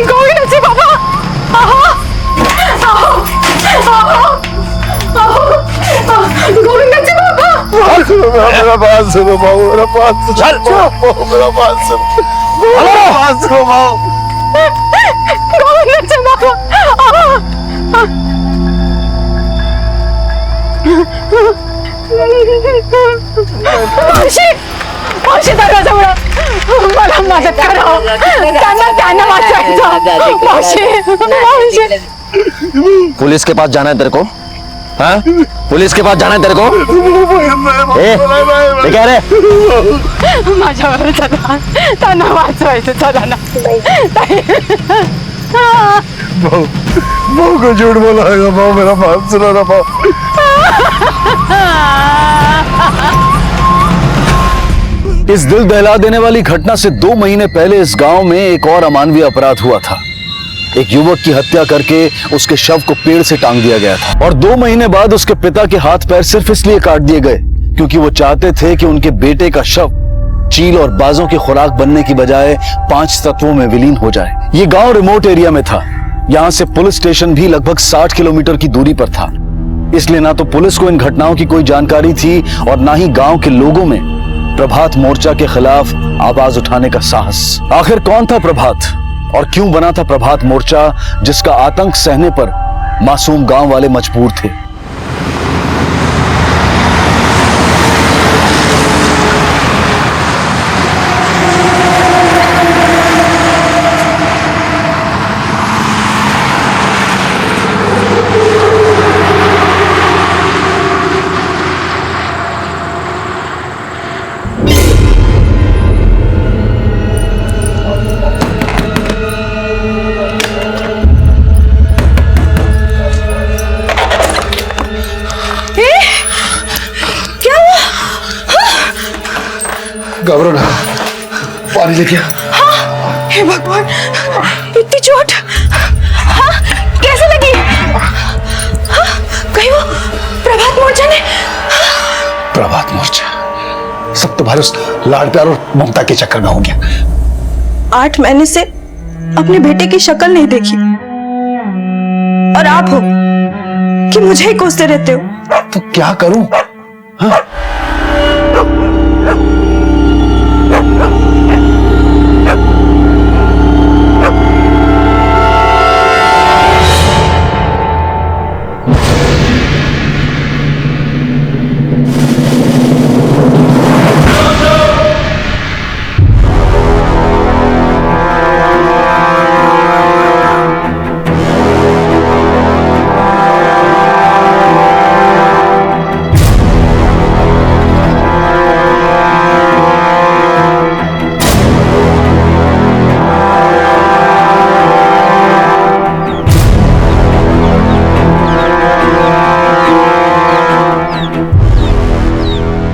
गोविंद से बाबा, गोविंद से बाबा। मेरा बात सुनो बाबू, मेरा बात सुनो, मेरा बात सुनो, मेरा बात सुनो बाबू। गोविंद से बाबा। मावशी दरवाजा उघडा, मला मदत करा, त्यांना वाचवायचं। मावशी पुलिस के पास जाना है तेरे को? हाँ? पुलिस के पास जाना है तेरे को? ए, क्या रे? माझ्यावर चला, त्यांना वाचवायचं, चला ना। बहू को झूठ बोला है बहू, मेरा बात सुनो ना बहू। इस दिल दहला देने वाली घटना से 2 महीने पहले इस गांव में एक और अमानवीय अपराध हुआ था। एक युवक की हत्या करके उसके शव को पेड़ से टांग दिया गया था और 2 महीने बाद उसके पिता के हाथ पैर सिर्फ इसलिए काट दिए गए क्योंकि वो चाहते थे कि उनके बेटे का शव चील और बाजों की खुराक बनने की बजाय 5 तत्वों में विलीन हो जाए। ये गांव रिमोट एरिया में था, यहाँ से पुलिस स्टेशन भी लगभग 60 किलोमीटर की दूरी पर था। इसलिए ना तो पुलिस को इन घटनाओं की कोई जानकारी थी और ना ही गांव के लोगों में प्रभात मोर्चा के खिलाफ आवाज उठाने का साहस। आखिर कौन था प्रभात और क्यों बना था प्रभात मोर्चा, जिसका आतंक सहने पर मासूम गांव वाले मजबूर थे? घबरो ना, पानी लेके आ। हाँ, हे भगवान, इतनी चोट। हाँ, कैसे लगी? हाँ, कहीं वो प्रभात मोर्चा ने? प्रभात मोर्चा सब तुम्हारे उस लाड प्यार और ममता के चक्कर में हो गया। 8 महीने से अपने बेटे की शक्ल नहीं देखी, और आप हो कि मुझे ही कोसते रहते हो। तो क्या करूं? हाँ?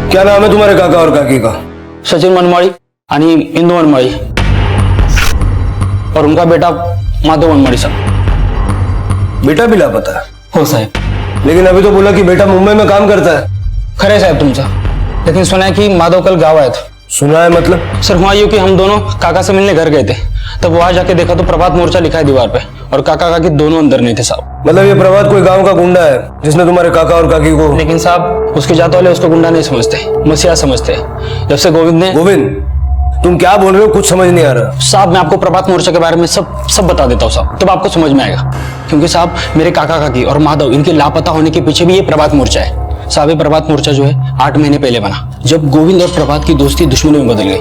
क्या नाम है तुम्हारे काका और काकी का? सचिन मनमाड़ी आणि इंदू मनमाड़ी और उनका बेटा माधव मनमाड़ी साहब। बेटा भी लापता है? हो साहब। लेकिन अभी तो बोला कि बेटा मुंबई में काम करता है। खरे साहब तुमचा, लेकिन सुना है कि माधव कल गाँव आया था। सुना है मतलब? सर हुआ यूं कि हम दोनों काका से मिलने घर गए थे, तब वहां जाके देखा तो प्रभात मोर्चा लिखा है दीवार पे, और काका काकी दोनों अंदर नहीं थे साहब। मतलब ये प्रभात कोई गांव का गुंडा है जिसने तुम्हारे काका और काकी को? लेकिन साहब उसके जात वाले उसको गुंडा नहीं समझते, मसीहा समझते। जब से गोविंद ने... गोविंद, तुम क्या बोल रहे हो? कुछ समझ नहीं आ रहा। साहब मैं आपको प्रभात मोर्चा के बारे में सब बता देता हूँ साहब, तब आपको समझ में आएगा। क्योंकि साहब मेरे काका काकी और माधव इनके लापता होने के पीछे भी ये प्रभात मोर्चा है साहब। ये प्रभात मोर्चा जो है 8 महीने पहले बना, जब गोविंद और प्रभात की दोस्ती दुश्मनी में बदल गई।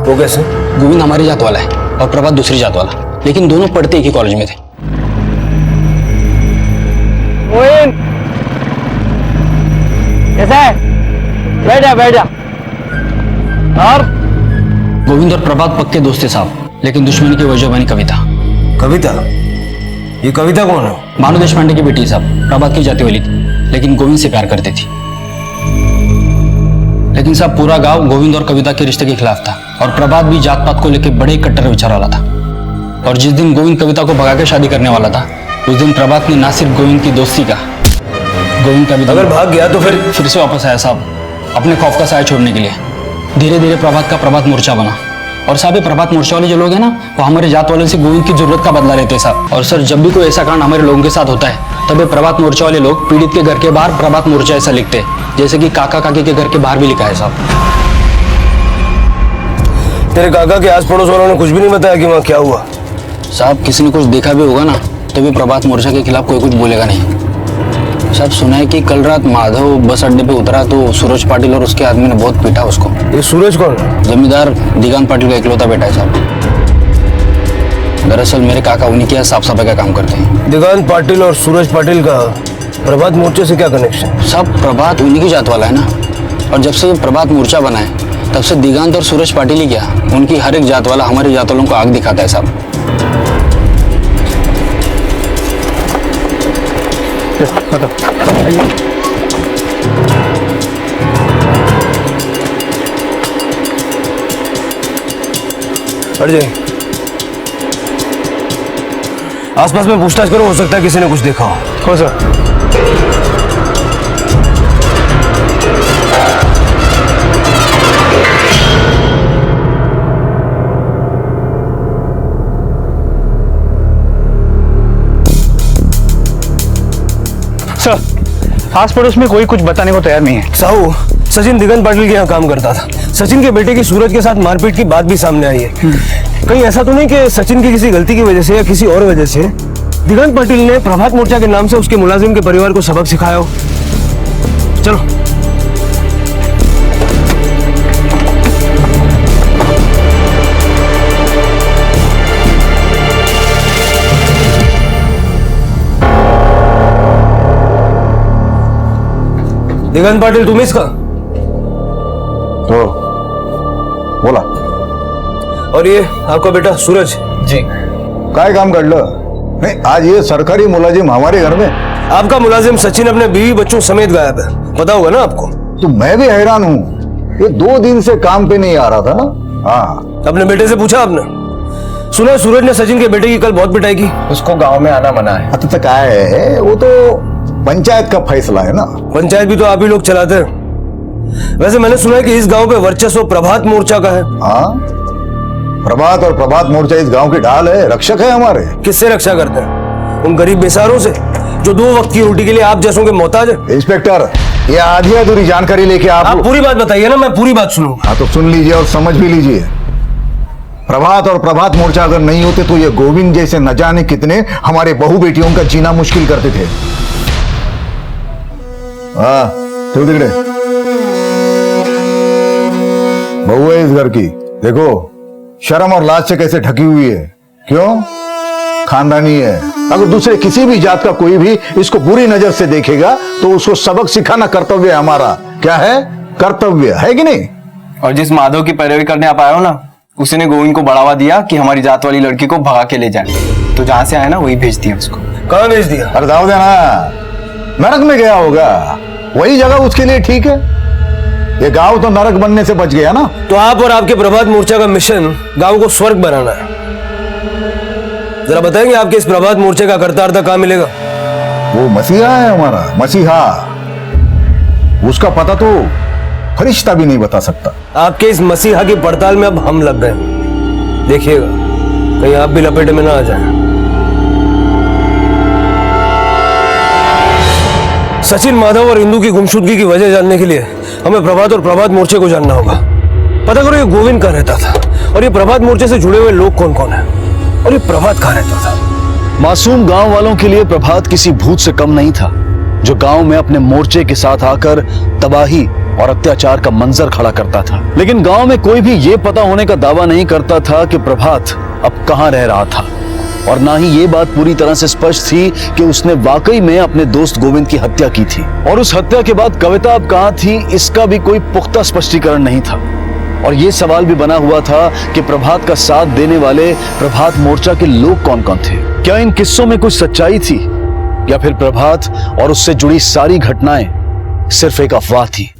वो कैसे? गोविंद हमारी जात वाला है और प्रभात दूसरी जात वाला, लेकिन दोनों पढ़ते एक ही कॉलेज में थे। कैसा है? बैठ जा। और गोविंद और प्रभात पक्के दोस्त थे साहब, लेकिन दुश्मनी की वजह बनी कविता। कविता? ये कविता कौन है? भानु देशपांडे की बेटी साहब, प्रभात की जाती वाली थी, लेकिन गोविंद से प्यार करती थी। लेकिन साहब पूरा गांव गोविंद और कविता के रिश्ते के खिलाफ था, और प्रभात भी जात पात को लेकर बड़े कट्टर विचार वाला था। और जिस दिन गोविंद कविता को भगा के शादी करने वाला था, उस दिन प्रभात ने ना सिर्फ गोविंद की दोस्ती का, गोविंद कविता अगर भाग गया तो फिर से वापस आया साहब, अपने खौफ का साया छोड़ने के लिए। धीरे धीरे प्रभात का प्रभात मोर्चा बना, और साहब ये प्रभात मोर्चा वाले जो लोग हैं ना, वो हमारे जात वाले से गोविंद की जरूरत का बदला लेते हैं साहब। और सर जब भी कोई ऐसा कांड हमारे लोगों के साथ होता है, तब ये प्रभात मोर्चा वाले लोग पीड़ित के घर के बाहर प्रभात मोर्चा ऐसा लिखते हैं, जैसे कि काका काकी के घर के बाहर भी लिखा है साहब। तेरे काका के आस पड़ोस वालों ने कुछ भी नहीं बताया कि वहाँ क्या हुआ? साहब किसी ने कुछ देखा भी होगा ना, तो भी प्रभात मोर्चा के खिलाफ कोई कुछ बोलेगा नहीं साहब। सुना है कि कल रात माधव बस अड्डे पे उतरा तो सूरज पाटिल और उसके आदमी ने बहुत पीटा उसको। ये सूरज कौन? जमींदार दिगांत पाटिल का इकलौता बेटा है साहब। दरअसल मेरे काका उन्हीं के यहाँ साफ सफाई का काम करते हैं। दिगांत पाटिल और सूरज पाटिल का प्रभात मोर्चे से क्या कनेक्शन? साहब प्रभात उन्हीं की जात वाला है ना, और जब से प्रभात मोर्चा बना है तब से दिगांत और सूरज पाटिल ही क्या, उनकी हर एक जात वाला हमारी जात वालों को आग दिखाता है साहब। हट जाइए। आसपास में पूछताछ करो, हो सकता है किसी ने कुछ देखा हो सर। आस पड़ोस में कोई कुछ बताने को तैयार नहीं है। साहू, सचिन दिगंत पाटिल के यहाँ काम करता था। सचिन के बेटे की सूरज के साथ मारपीट की बात भी सामने आई है। कहीं ऐसा तो नहीं कि सचिन की किसी गलती की वजह से या किसी और वजह से दिगंत पाटिल ने प्रभात मोर्चा के नाम से उसके मुलाजिम के परिवार को सबक सिखाया हो? चलो। दिगंत पाटिल तुम्हीच का? हो, बोला। और ये आपका बेटा सूरज? जी। काय काम काढलं? नहीं, आज ये सरकारी मुलाजिम हमारे घर में। आपका मुलाजिम सचिन अपने बीवी बच्चों समेत गायब है, पता होगा ना आपको? तो मैं भी हैरान हूँ। ये 2 दिन से काम पे नहीं आ रहा था ना। हाँ, अपने बेटे से पूछा आपने? सुना सूरज ने सचिन के बेटे की कल बहुत पिटाई की। उसको गांव में आना मना है। तो क्या है, वो तो पंचायत का फैसला है ना। पंचायत भी तो आप ही लोग चलाते हैं। वैसे मैंने सुना है कि इस गांव पे वर्चस्व प्रभात मोर्चा का है। हाँ, प्रभात और प्रभात मोर्चा इस गांव की ढाल है, रक्षक है हमारे। किससे रक्षा करते हैं? उन गरीब बेसारों से जो 2 वक्त की रोटी के लिए आप जैसों के मोहताज है। इंस्पेक्टर, ये आधी अधूरी जानकारी लेके आप पूरी बात बताइए ना, मैं पूरी बात सुनूंगा। हाँ तो सुन लीजिए और समझ भी लीजिए। प्रभात और प्रभात मोर्चा अगर नहीं होते तो ये गोविंद जैसे न जाने कितने हमारे बहू बेटियों का जीना मुश्किल करते थे। हाँ, चल तिकड़े, बहू है इस घर की, देखो शर्म और लाज से कैसे ढकी हुई है। क्यों? खानदानी है। अगर दूसरे किसी भी जात का कोई भी इसको बुरी नजर से देखेगा तो उसको सबक सिखाना कर्तव्य है हमारा। क्या है? कर्तव्य है कि नहीं? और जिस माधव की पैरवी करने आप आए हो ना, उसी ने गोविंद को बढ़ावा दिया कि हमारी जात वाली लड़की को भगा के ले जाए। तो जहां से आया ना वही भेज दिया उसको। कहाँ भेज दिया? अरे दाव देना, नरक में गया होगा, वही जगह उसके लिए ठीक है। ये गांव तो नरक बनने से बच गया ना। तो आप और आपके प्रभात मोर्चा का मिशन गांव को स्वर्ग बनाना है। जरा बताएंगे आपके इस प्रभात मोर्चे का कर्ता कहाँ मिलेगा? वो मसीहा है हमारा, मसीहा। उसका पता तो फरिश्ता भी नहीं बता सकता। आपके इस मसीहा की पड़ताल में अब हम लग गए। देखिएगा कहीं आप भी लपेटे में ना आ जाएं। सचिन, माधव और इंदू की गुमशुदगी की वजह जानने के लिए हमें प्रभात और प्रभात मोर्चे को जानना होगा। पता करो ये गोविंद कहाँ रहता था और ये प्रभात मोर्चे से जुड़े हुए लोग कौन कौन है, और ये प्रभात कहाँ रहता था। मासूम गांव वालों के लिए प्रभात किसी भूत से कम नहीं था, जो गांव में अपने मोर्चे के साथ आकर तबाही और अत्याचार का मंजर खड़ा करता था। लेकिन गांव में कोई भी ये पता होने का दावा नहीं करता था कि प्रभात अब कहां रह रहा था, और ना ही ये बात पूरी तरह से स्पष्ट थी कि उसने वाकई में अपने दोस्त गोविंद की हत्या की थी। और उस हत्या के बाद कविता अब कहां थी, इसका भी कोई पुख्ता स्पष्टीकरण नहीं था। और ये सवाल भी बना हुआ था कि प्रभात का साथ देने वाले प्रभात मोर्चा के लोग कौन कौन थे। क्या इन किस्सों में कुछ सच्चाई थी, या फिर प्रभात और उससे जुड़ी सारी घटनाएं सिर्फ एक अफवाह थी।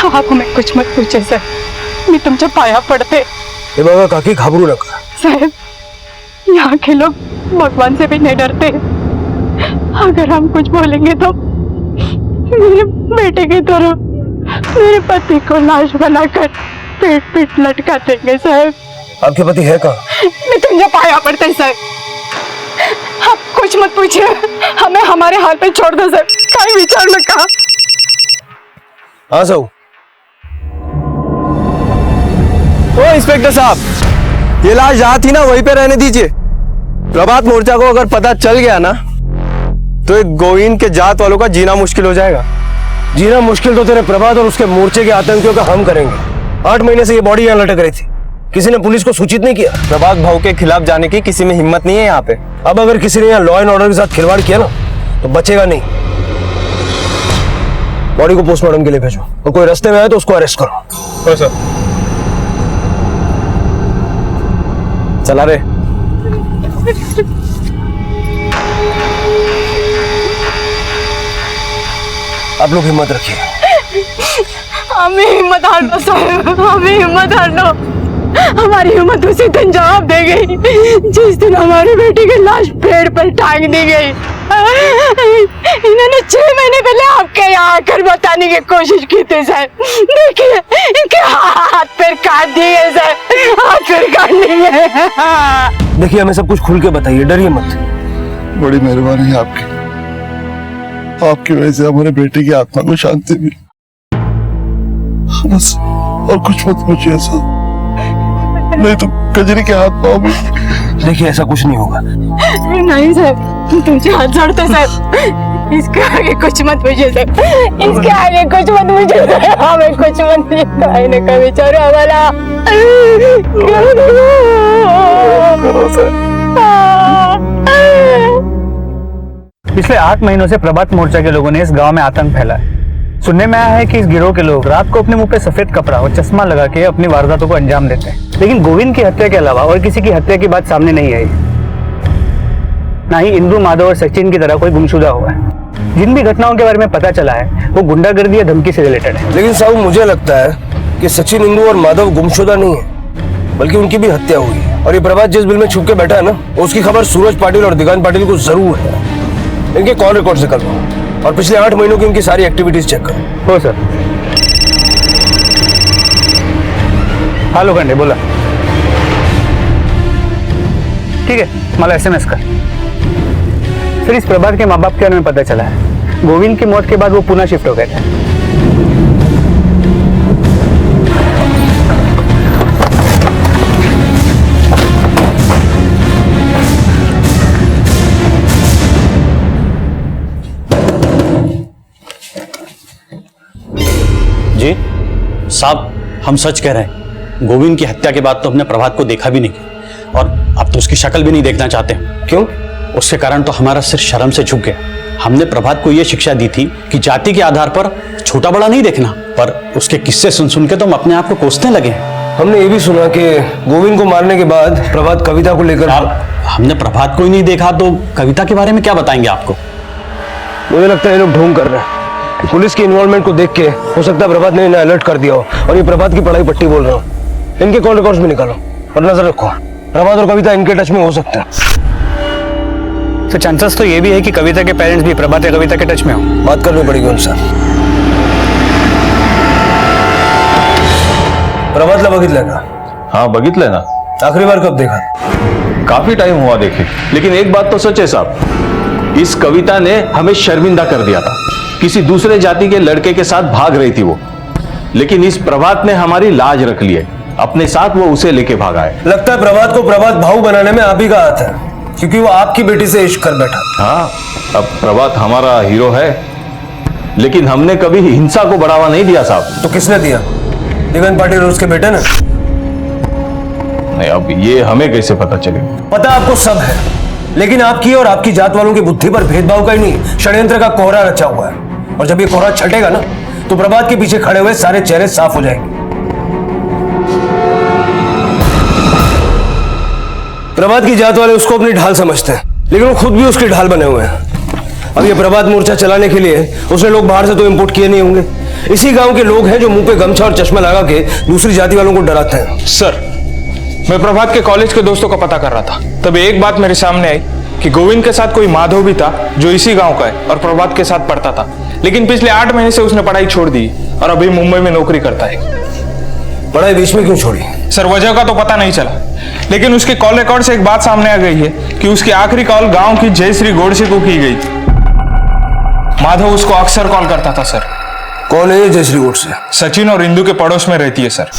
आप हमें कुछ मत पूछे सर, मी तुमच्या पाया पडते। हे बघा काकी, घाबरू नका। साहब, यहाँ के लोग भगवान से भी नहीं डरते। अगर हम कुछ बोलेंगे तो मेरे बेटे की तरह मेरे पति को लाश बनाकर पेट पेट लटका देंगे साहब। आपके पति है कहाँ? मैं तुमसे पाया पड़ते सर, आप कुछ मत पूछिए, हमें हमारे हाथ पे छोड़ दो सर, कहीं विचार में कहा। हाँ साहब। ओ इंस्पेक्टर साहब, ये लाश जहां थी ना वहीं पे रहने दीजिए। प्रभात मोर्चा को अगर पता चल गया ना तो एक गोविंद के जात वालों का जीना मुश्किल हो जाएगा। जीना मुश्किल तो तेरे प्रभात और उसके मोर्चे के आतंकियों का हम करेंगे। 8 महीने से ये बॉडी यहाँ लटक रही थी, किसी ने पुलिस को सूचित नहीं किया। प्रभात भाव के खिलाफ जाने की किसी में हिम्मत नहीं है यहाँ पे। अब अगर किसी ने यहाँ लॉ एंड ऑर्डर के साथ खिलवाड़ किया ना तो बचेगा नहीं। बॉडी को पोस्टमार्टम के लिए भेजो, और कोई रास्ते में आए तो उसको अरेस्ट करो। सर चला रे। आप लोग हिम्मत रखिए। हमें हिम्मत हार दो साहब, हमें हिम्मत हार दो। हमारी हिम्मत उसी दिन जवाब दे गई जिस दिन हमारी बेटी की लाश पेड़ पर टांग दी गई। इन्होंने 6 महीने पहले आपके यहाँ आकर बताने की कोशिश की थी सर। देखिए इनके हाथ पैर काट दिए सर, हाथ पैर काट दिए। देखिए हमें सब कुछ खुल के बताइए, डरिए मत। बड़ी मेहरबानी है आपकी, आपकी वजह से हमारे बेटे की आत्मा को शांति मिली। बस और कुछ मत पूछिए सर, नहीं तो कजरी के हाथ पाँव में। देखिए ऐसा कुछ नहीं होगा। नहीं सर, तुमसे हाथ जोड़ते सर, इसके आगे कुछ मत पूछिए सर, इसके आगे कुछ मत पूछिए सर, हमें कुछ मत पूछिए का विचार हमारा। पिछले 8 महीनों से प्रभात मोर्चा के लोगों ने इस गांव में आतंक फैला है। सुनने में आया है कि इस गिरोह के लोग रात को अपने मुंह पे सफेद कपड़ा और चश्मा लगा के अपनी वारदातों को अंजाम देते हैं, लेकिन गोविंद की हत्या के अलावा और किसी की हत्या की बात सामने नहीं आई। ना ही इंदु, माधव और सचिन की तरह कोई गुमशुदा हुआ है। जिन भी घटनाओं के बारे में पता चला है वो गुंडागर्दी या धमकी से रिलेटेड है। लेकिन साहब मुझे लगता है कि सचिन, इंदु और माधव गुमशुदा नहीं है, बल्कि उनकी भी हत्या हुई है। और ये प्रभात जिस बिल में छुप के बैठा है ना, उसकी खबर सूरज पाटिल और दिगांत पाटिल को जरूर है। इनके कॉल रिकॉर्ड से करवाओ और पिछले 8 महीनों की इनकी सारी एक्टिविटीज चेक करो। हो सर। हाँ लोखंडे बोला। ठीक है, मला SMS कर। फिर इस प्रभात के माँ बाप के बारे में पता चला है गोविंद की मौत के बाद वो पुणे शिफ्ट हो गए थे। जी साहब, हम सच कह रहे हैं। गोविंद की हत्या के बाद तो हमने प्रभात को देखा भी नहीं और अब तो उसकी शक्ल भी नहीं देखना चाहते। क्यों? उसके कारण तो हमारा सिर शर्म से झुक गया। हमने प्रभात को यह शिक्षा दी थी कि जाति के आधार पर छोटा बड़ा नहीं देखना, पर उसके किस्से सुन सुन के तो हम अपने आप को कोसने लगे हैं। हमने ये भी सुना कि गोविंद को मारने के बाद प्रभात कविता को लेकर। हमने प्रभात को ही नहीं देखा तो कविता के बारे में क्या बताएंगे आपको? मुझे लगता है ये लोग ढोंग कर रहे हैं। पुलिस की इन्वॉल्वमेंट को देख के हो सकता है प्रभात ने इन्हें अलर्ट कर दिया हो और ये प्रभात की पढ़ाई पट्टी बोल रहा हूँ। इनके कॉल रिकॉर्ड्स भी निकालो और नजर रखो। प्रभात और कविता इनके टच में हो सकते हैं। तो चांसेस तो ये भी है कि कविता के पेरेंट्स भी प्रभात या कविता के टच में हो। बात करनी पड़ेगी उनसे। प्रभातला बघितलंय का? हाँ बघितलंय ना। आखिरी बार कब देखा? काफी टाइम हुआ देखे, लेकिन एक बात तो सच है साहब, इस कविता ने हमें शर्मिंदा कर दिया था। किसी दूसरे जाति के लड़के के साथ भाग रही थी वो, लेकिन इस प्रभात ने हमारी लाज रख ली है। अपने साथ वो उसे लेके भागा है। लगता है प्रभात को प्रभात भाऊ बनाने में आप ही का हाथ है, क्योंकि वो आपकी बेटी से इश्क कर बैठा। हाँ, अब प्रभात हमारा हीरो है, लेकिन हमने कभी हिंसा को बढ़ावा नहीं दिया साहब। तो किसने दिया? दिगंत पाटिल और उसके बेटे ने? नहीं, अब ये हमें कैसे पता चलेगा? पता आपको सब है, लेकिन आपकी और आपकी जात वालों की बुद्धि पर भेदभाव का ही नहीं, षड्यंत्र का कोहरा रचा हुआ है। और जब ये कोहरा छटेगा ना, तो प्रभात के पीछे खड़े हुए सारे चेहरे साफ हो जाएंगे। प्रभात की जात वाले उसको अपनी ढाल समझते हैं, लेकिन वो खुद भी उसकी ढाल बने हुए हैं। अब ये प्रभात मोर्चा चलाने के लिए उसने लोग बाहर से तो इंपोर्ट किए नहीं होंगे। इसी गांव के लोग हैं जो मुंह पे गमछा और चश्मा लगा के दूसरी जाति वालों को डराते हैं। सर, मैं प्रभात के कॉलेज के दोस्तों का पता कर रहा था, तब एक बात मेरे सामने आई कि गोविंद के साथ कोई माधव भी था जो इसी गांव का है और प्रभात के साथ पढ़ता था, लेकिन पिछले 8 महीने से उसने पढ़ाई छोड़ दी और अभी मुंबई में नौकरी करता है। पढ़ाई बीच में क्यों छोड़ी? सर, वजह का तो पता नहीं चला, लेकिन उसके कॉल रिकॉर्ड से एक बात सामने आ गई है कि उसकी आखिरी कॉल गांव की जयश्री गोडसे को की गई थी। माधव उसको अक्सर कॉल करता था। सर, कौन है ये जयश्री गोडसे? सचिन और इंदु के पड़ोस में रहती है सर।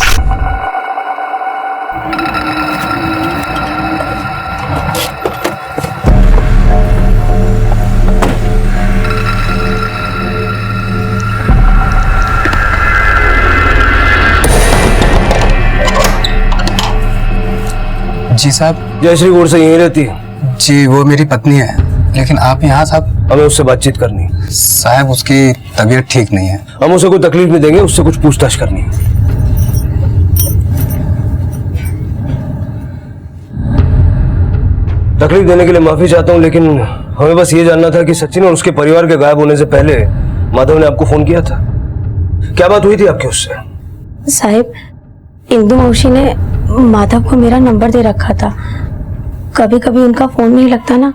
जी साहब। जयश्री गोडसे यहीं रहती है? जी, वो मेरी पत्नी है, लेकिन आप यहाँ साहब? हमें उससे बातचीत करनी साहब, उसकी तबीयत ठीक नहीं है। हम उसे कोई तकलीफ नहीं देंगे, उससे कुछ पूछताछ करनी है। तकलीफ देने के लिए माफी चाहता हूँ, लेकिन हमें बस ये जानना था कि सचिन और उसके परिवार के गायब होने से पहले माधव ने आपको फोन किया था। क्या बात हुई थी आपकी उससे? साहिब, इंदु मौसी ने माधव को मेरा नंबर दे रखा था। कभी कभी उनका फोन नहीं लगता ना,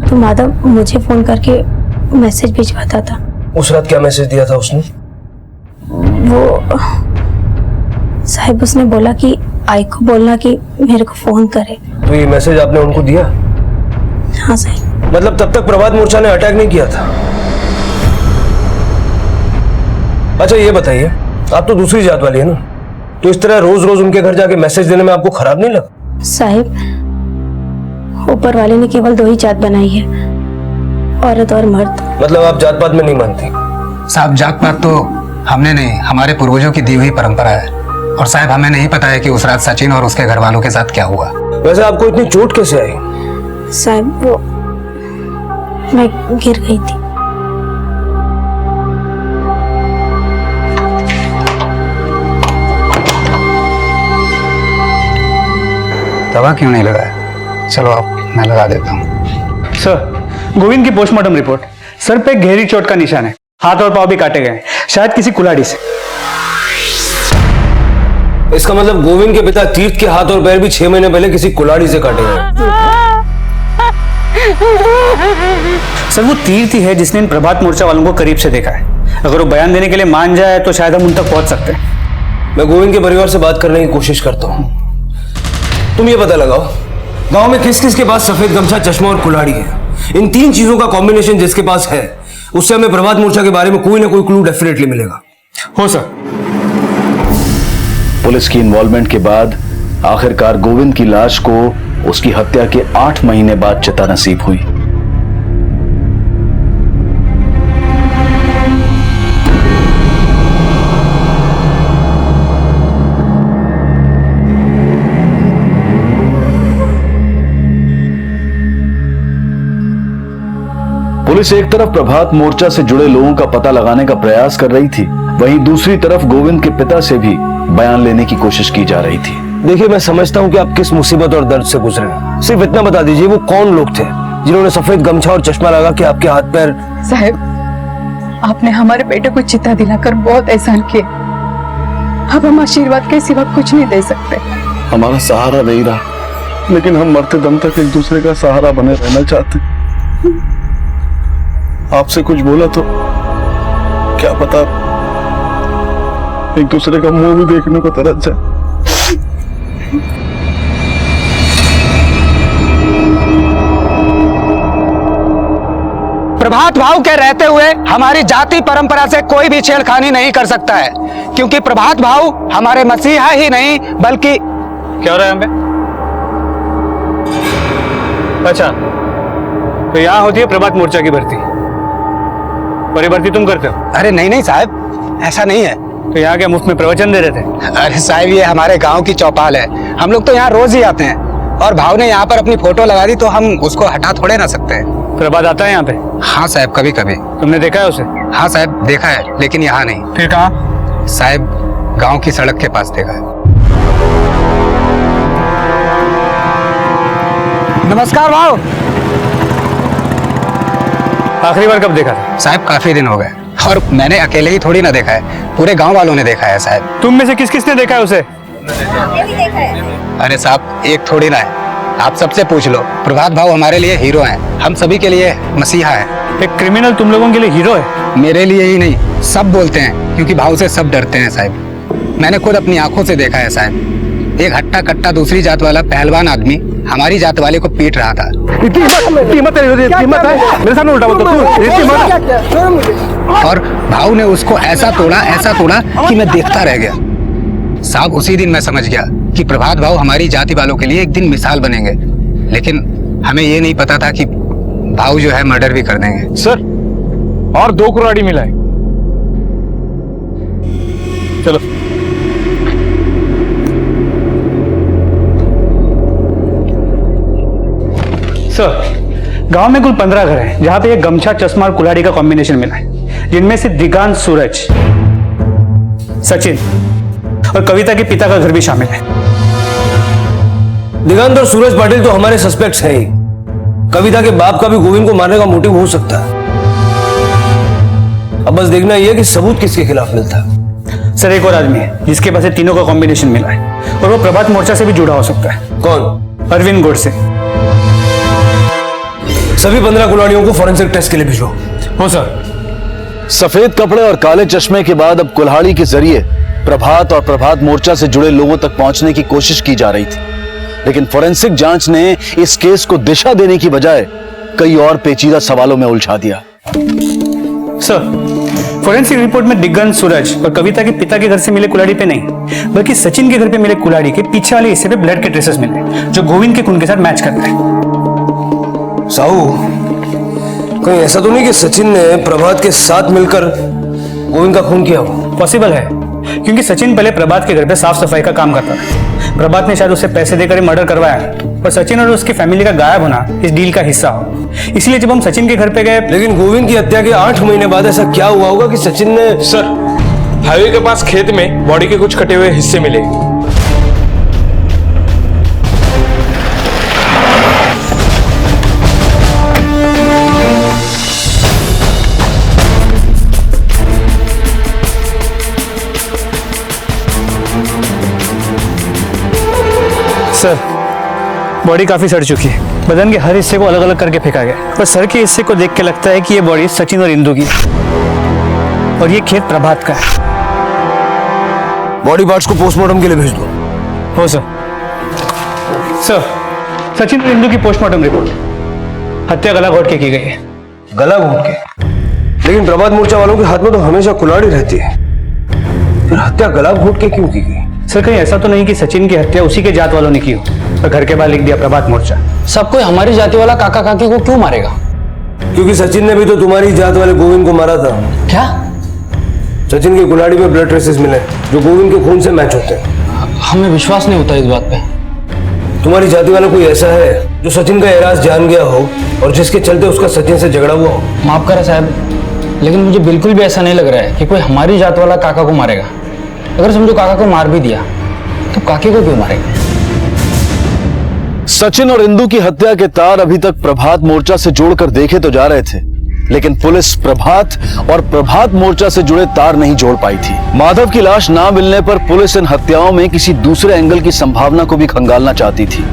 तो माधव मुझे फोन करके मैसेज भिजवाता था। उस रात क्या मैसेज दिया था उसने? वो साहिब, उसने बोला कि आई को बोलना कि मेरे को फोन करे। तो ये मैसेज आपने उनको दिया? हाँ साहिब। मतलब तब तक प्रभात मोर्चा ने अटैक नहीं किया था? अच्छा ये बताइए, आप तो दूसरी जात वाली है ना, तो इस तरह रोज रोज उनके घर जाके मैसेज देने में आपको खराब नहीं लगा? साहिब, ऊपर वाले ने केवल 2 ही जात बनाई है, औरत और मर्द। मतलब आप जात पात में नहीं मानती? साहब, जात पात तो हमने नहीं, हमारे पूर्वजों की दी हुई परंपरा है। और साहब, हमें नहीं पता है कि उस रात सचिन और उसके घर वालों के साथ क्या हुआ। वैसे आपको इतनी चोट कैसे आई? साहब, वो मैं गिर गई थी। दवा क्यों नहीं लगाया? चलो आप, मैं लगा देता हूँ। सर, गोविंद की पोस्टमार्टम रिपोर्ट, सर पे गहरी चोट का निशान है, हाथ और पांव भी काटे गए हैं, शायद किसी कुल्हाड़ी से। इसका मतलब गोविंद के पिता तीर्थ के हाथ और पैर भी 6 महीने पहले किसी कुल्हाड़ी से काटे गए। सर, वो तीर्थ ही है जिसने इन प्रभात मोर्चा वालों को करीब से देखा है। अगर वो बयान देने के लिए मान जाए तो शायद हम उन तक पहुंच सकते हैं। मैं गोविंद के परिवार से बात करने की कोशिश करता हूं। तुम ये पता लगाओ गांव में किस किस के पास सफेद गमछा, चश्मा और कुल्हाड़ी है। इन 3 चीजों का कॉम्बिनेशन जिसके पास है उससे हमें प्रभात मोर्चा के बारे में कोई ना कोई क्लू डेफिनेटली मिलेगा। हो सर। पुलिस की इन्वॉल्वमेंट के बाद आखिरकार गोविंद की लाश को उसकी हत्या के 8 महीने बाद चिता नसीब हुई। पुलिस एक तरफ प्रभात मोर्चा से जुड़े लोगों का पता लगाने का प्रयास कर रही थी, वहीं दूसरी तरफ गोविंद के पिता से भी बयान लेने की कोशिश की जा रही थी। देखिए, मैं समझता हूं कि आप किस मुसीबत और दर्द से गुजरे हैं। सिर्फ इतना बता दीजिए, वो कौन लोग थे जिन्होंने सफेद गमछा और चश्मा लगा के आपके हाथ पैर। साहब, आपने हमारे बेटे को चिता दिलाकर बहुत एहसान किया। अब हम आशीर्वाद के सिवा कुछ नहीं दे सकते। हमारा सहारा नहीं रहा, लेकिन हम मरते दम तक एक दूसरे का सहारा बने रहना चाहते। आपसे कुछ बोला तो क्या पता एक दूसरे का मुंह भी देखने को तरस जाए। प्रभात भाव के रहते हुए हमारी जाति परंपरा से कोई भी छेड़खानी नहीं कर सकता है, क्योंकि प्रभात भाव हमारे मसीहा ही नहीं बल्कि। क्या हो रहा है यहाँ पे? अच्छा, तो यहाँ होती है प्रभात मोर्चा की भर्ती, और ये भर्ती तुम करते हो? अरे नहीं नहीं साहब, ऐसा नहीं है। तो यहाँ क्या मुफ्त में प्रवचन दे रहे थे? अरे साहब, ये हमारे गांव की चौपाल है, हम लोग तो यहाँ रोज ही आते हैं, और भाव ने यहाँ पर अपनी फोटो लगा दी तो हम उसको हटा थोड़े ना सकते हैं। प्रभात आता है यहाँ पे? हाँ साहब, कभी कभी। तुमने देखा है उसे? हाँ साहब, देखा है, लेकिन यहाँ नहीं। फिर कहाँ? साहब, गांव की सड़क के पास देखा है। नमस्कार भाव। आखिरी बार कब देखा था? साहब, काफी दिन हो गए, और मैंने अकेले ही थोड़ी ना देखा है, पूरे गांव वालों ने देखा है साहब। तुम में से किस किसने देखा है उसे? अरे साहब, एक थोड़ी ना है, आप सबसे पूछ लो। प्रभात भाव हमारे लिए हीरो हैं, हम सभी के लिए मसीहा हैं। एक क्रिमिनल तुम लोगों के लिए हीरो है? मेरे लिए ही नहीं, सब बोलते हैं, क्योंकि भाव से सब डरते हैं साहब। मैंने खुद अपनी आंखों से देखा है साहब। एक हट्टा कट्टा दूसरी जात वाला पहलवान आदमी हमारी जात वाले को पीट रहा था। मेरे सामने उल्टा बोलता और भाव ने उसको ऐसा तोड़ा कि मैं देखता रह गया। साहब, उसी दिन मैं समझ गया कि प्रभात भाव हमारी जाति वालों के लिए एक दिन मिसाल बनेंगे, लेकिन हमें ये नहीं पता था कि भाव जो है मर्डर भी कर देंगे। सर, और 2 कुल्हाड़ी मिला है। चलो। सर, गांव में कुल 15 घर हैं जहां पे एक गमछा, चश्मा और कुल्हाड़ी का कॉम्बिनेशन मिला है, जिनमें से दिगांत, सूरज, सचिन और कविता के पिता का घर भी शामिल है। दिगांत और सूरज पाटिल तो हमारे सस्पेक्ट्स हैं ही। कविता के बाप का भी गोविंद को मारने का मोटिव हो सकता है। अब बस देखना यह है कि सबूत किसके खिलाफ मिलता है। सर, एक और आदमी है जिसके पास तीनों का कॉम्बिनेशन मिला है, और वो प्रभात मोर्चा से भी जुड़ा हो सकता है। कौन? अरविंद गोडसे। सभी 15 कुल्हाड़ियों को फॉरेंसिक टेस्ट के लिए भेजो। हो सर। सफेद कपड़े और काले चश्मे के बाद अब कुल्हाड़ी के जरिए प्रभात और प्रभात मोर्चा से जुड़े लोगों तक पहुंचने की कोशिश की जा रही थी, लेकिन फोरेंसिक जांच ने इस केस को दिशा देने की बजाय कई और पेचीदा सवालों में उलझा दिया। सर, फोरेंसिक रिपोर्ट में दिगंत, सूरज और कविता के पिता के घर से मिले कुल्हाड़ी पे नहीं, बल्कि सचिन के घर पे मिले कुल्हाड़ी के पीछे वाले हिस्से पे ब्लड के ट्रेसेस मिले, जो गोविंद के खून के साथ मैच करता है। साहू, कहीं ऐसा तो नहीं कि सचिन ने प्रभात के साथ मिलकर गोविंद का खून किया हो? पॉसिबल है, क्योंकि सचिन पहले प्रभात के घर पे साफ सफाई का काम करता था। प्रभात ने शायद उससे पैसे देकर मर्डर करवाया, और सचिन और उसकी फैमिली का गायब होना इस डील का हिस्सा हो। इसलिए जब हम सचिन के घर पे गए। लेकिन गोविंद की हत्या के 8 महीने बाद ऐसा क्या हुआ होगा कि सचिन ने? सर, हाईवे के पास खेत में बॉडी के कुछ कटे हुए हिस्से मिले। सर, बॉडी काफी सड़ चुकी है, बदन के हर हिस्से को अलग अलग करके फेंका गया, और सर के हिस्से को देख के लगता है कि ये बॉडी सचिन और इंदु की है और ये खेत प्रभात का है। बॉडी पार्ट्स को पोस्टमार्टम के लिए भेज दो। हो सर। सर, सचिन और इंदु की पोस्टमार्टम रिपोर्ट, हत्या गला घोट के की गई है। गला घोट के? लेकिन प्रभात मोर्चा वालों के हाथ में तो हमेशा कुल्हाड़ी रहती है, फिर हत्या गला घोट के क्यों की गई? सर, कहीं ऐसा तो नहीं कि सचिन की हत्या उसी के जात वालों ने की हो और घर के बाहर लिख दिया प्रभात मोर्चा? सब कोई हमारी जाति वाला काका काकी को क्यों मारेगा? क्योंकि सचिन ने भी तो तुम्हारी जात वाले गोविंद को मारा था। क्या? सचिन की कुल्हाड़ी में ब्लड ट्रेसेस मिले जो गोविंद के खून से मैच होते हैं। हमें विश्वास नहीं होता इस बात पे। तुम्हारी जाति वाला कोई ऐसा है जो सचिन का एहसास जान गया हो और जिसके चलते उसका सचिन से झगड़ा हुआ हो? माफ करें साहब, लेकिन मुझे बिल्कुल भी ऐसा नहीं लग रहा है कि कोई हमारी जात वाला काका को मारेगा। अगर समझो काका को मार भी दिया तो काके को क्यों मारेगा? सचिन और इंदु की हत्या के तार अभी तक प्रभात मोर्चा से जोड़कर देखे तो जा रहे थे, लेकिन पुलिस प्रभात और प्रभात मोर्चा से जुड़े तार नहीं जोड़ पाई थी। माधव की लाश ना मिलने पर पुलिस इन हत्याओं में किसी दूसरे एंगल की संभावना को भी खंगालना चाहती थी,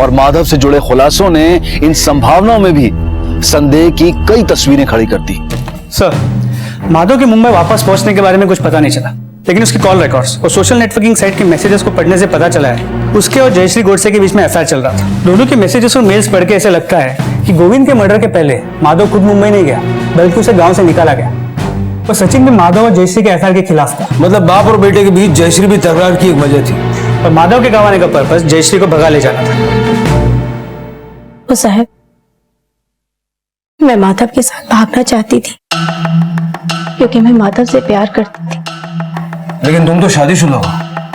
और माधव से जुड़े खुलासों ने इन संभावनाओं में भी संदेह की कई तस्वीरें खड़ी कर दी। सर, माधव के मुंबई वापस पहुंचने के बारे में कुछ पता नहीं चला, लेकिन उसके कॉल रिकॉर्ड्स और सोशल नेटवर्किंग साइट के मैसेजेस को पढ़ने से पता चला है उसके और जयश्री गोडसे के बीच में एफआईआर चल रहा था। दोनों के मैसेजेस और मेल्स पढ़ के ऐसे लगता है कि गोविंद के मर्डर के पहले माधव खुद मुंबई नहीं गया, बल्कि उसे गांव से निकाला गया। और सचिन भी माधव और जयश्री के एफआईआर के खिलाफ था। मतलब बाप और बेटे के बीच जयश्री भी तकरार की एक वजह थी, और माधव के गांव आने का पर्पस जयश्री को भगा ले जाना था। तो साहब, मैं माधव के साथ भागना चाहती थी क्योंकि मैं माधव से प्यार करती थी। लेकिन तुम तो शादीशुदा हो।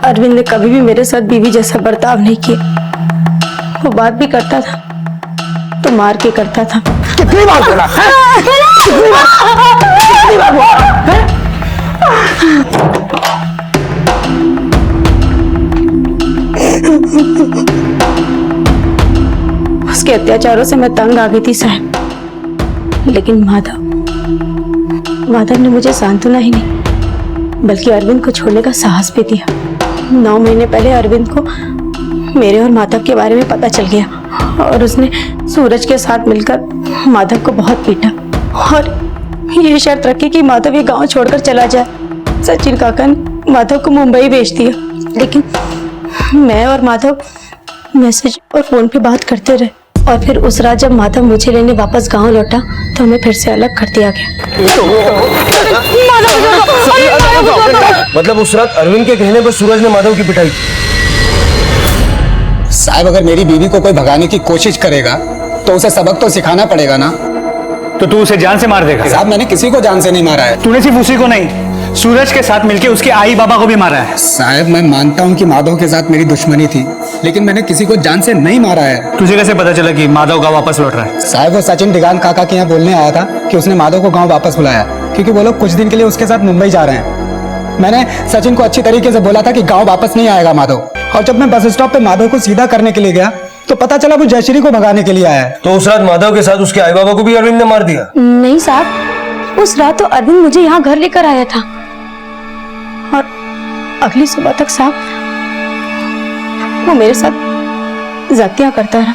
अरविंद ने कभी भी मेरे साथ बीवी जैसा बर्ताव नहीं किया। वो बात भी करता था तो मार के करता था। कितनी बार करा? कितनी बार हुआ? उसके अत्याचारों से मैं तंग आ गई थी साहब, लेकिन माधव ने मुझे सांत्वना ही नहीं बल्कि अरविंद को छोड़ने का साहस भी दिया। 9 महीने पहले अरविंद को मेरे और माधव के बारे में पता चल गया और उसने सूरज के साथ मिलकर माधव को बहुत पीटा और ये शर्त रखी कि माधव ये गांव छोड़कर चला जाए। सचिन काका ने माधव को मुंबई भेज दिया, लेकिन मैं और माधव मैसेज और फोन पे बात करते रहे। और फिर उस रात जब माधव मुझे लेने वापस गांव लौटा तो हमें फिर से अलग कर दिया गया। मतलब उस रात अरविंद के कहने पर सूरज ने माधव की पिटाई की? साहब, अगर मेरी बीवी को कोई भगाने की कोशिश करेगा तो उसे सबक तो सिखाना पड़ेगा ना। तो तू उसे जान से मार देगा? साहब, मैंने किसी को जान से नहीं मारा है। तूने सिर्फ उसी को नहीं, सूरज के साथ मिलके उसके आई बाबा को भी मारा है। साहब, मैं मानता हूँ कि माधव के साथ मेरी दुश्मनी थी, लेकिन मैंने किसी को जान से नहीं मारा है। तुझे कैसे पता चला कि माधव गाँव वापस लौट रहा है? साहब, वो सचिन दिगान काका के यहाँ बोलने आया था कि उसने माधव को गाँव वापस बुलाया, क्योंकि वो लोग कुछ दिन के लिए उसके साथ मुंबई जा रहे हैं। मैंने सचिन को अच्छी तरीके से बोला था कि गाँव वापस नहीं आएगा माधव, और जब मैं बस स्टॉप पे माधव को सीधा करने के लिए गया तो पता चला वो जयश्री को भगाने के लिए आया है। तो उस रात माधव के साथ उसके आई बाबा को भी अरविंद ने मार दिया? नहीं साहब, उस रात तो अरविंद मुझे यहाँ घर लेकर आया था और अगली सुबह तक साहब वो मेरे साथ जातियां करता रहा।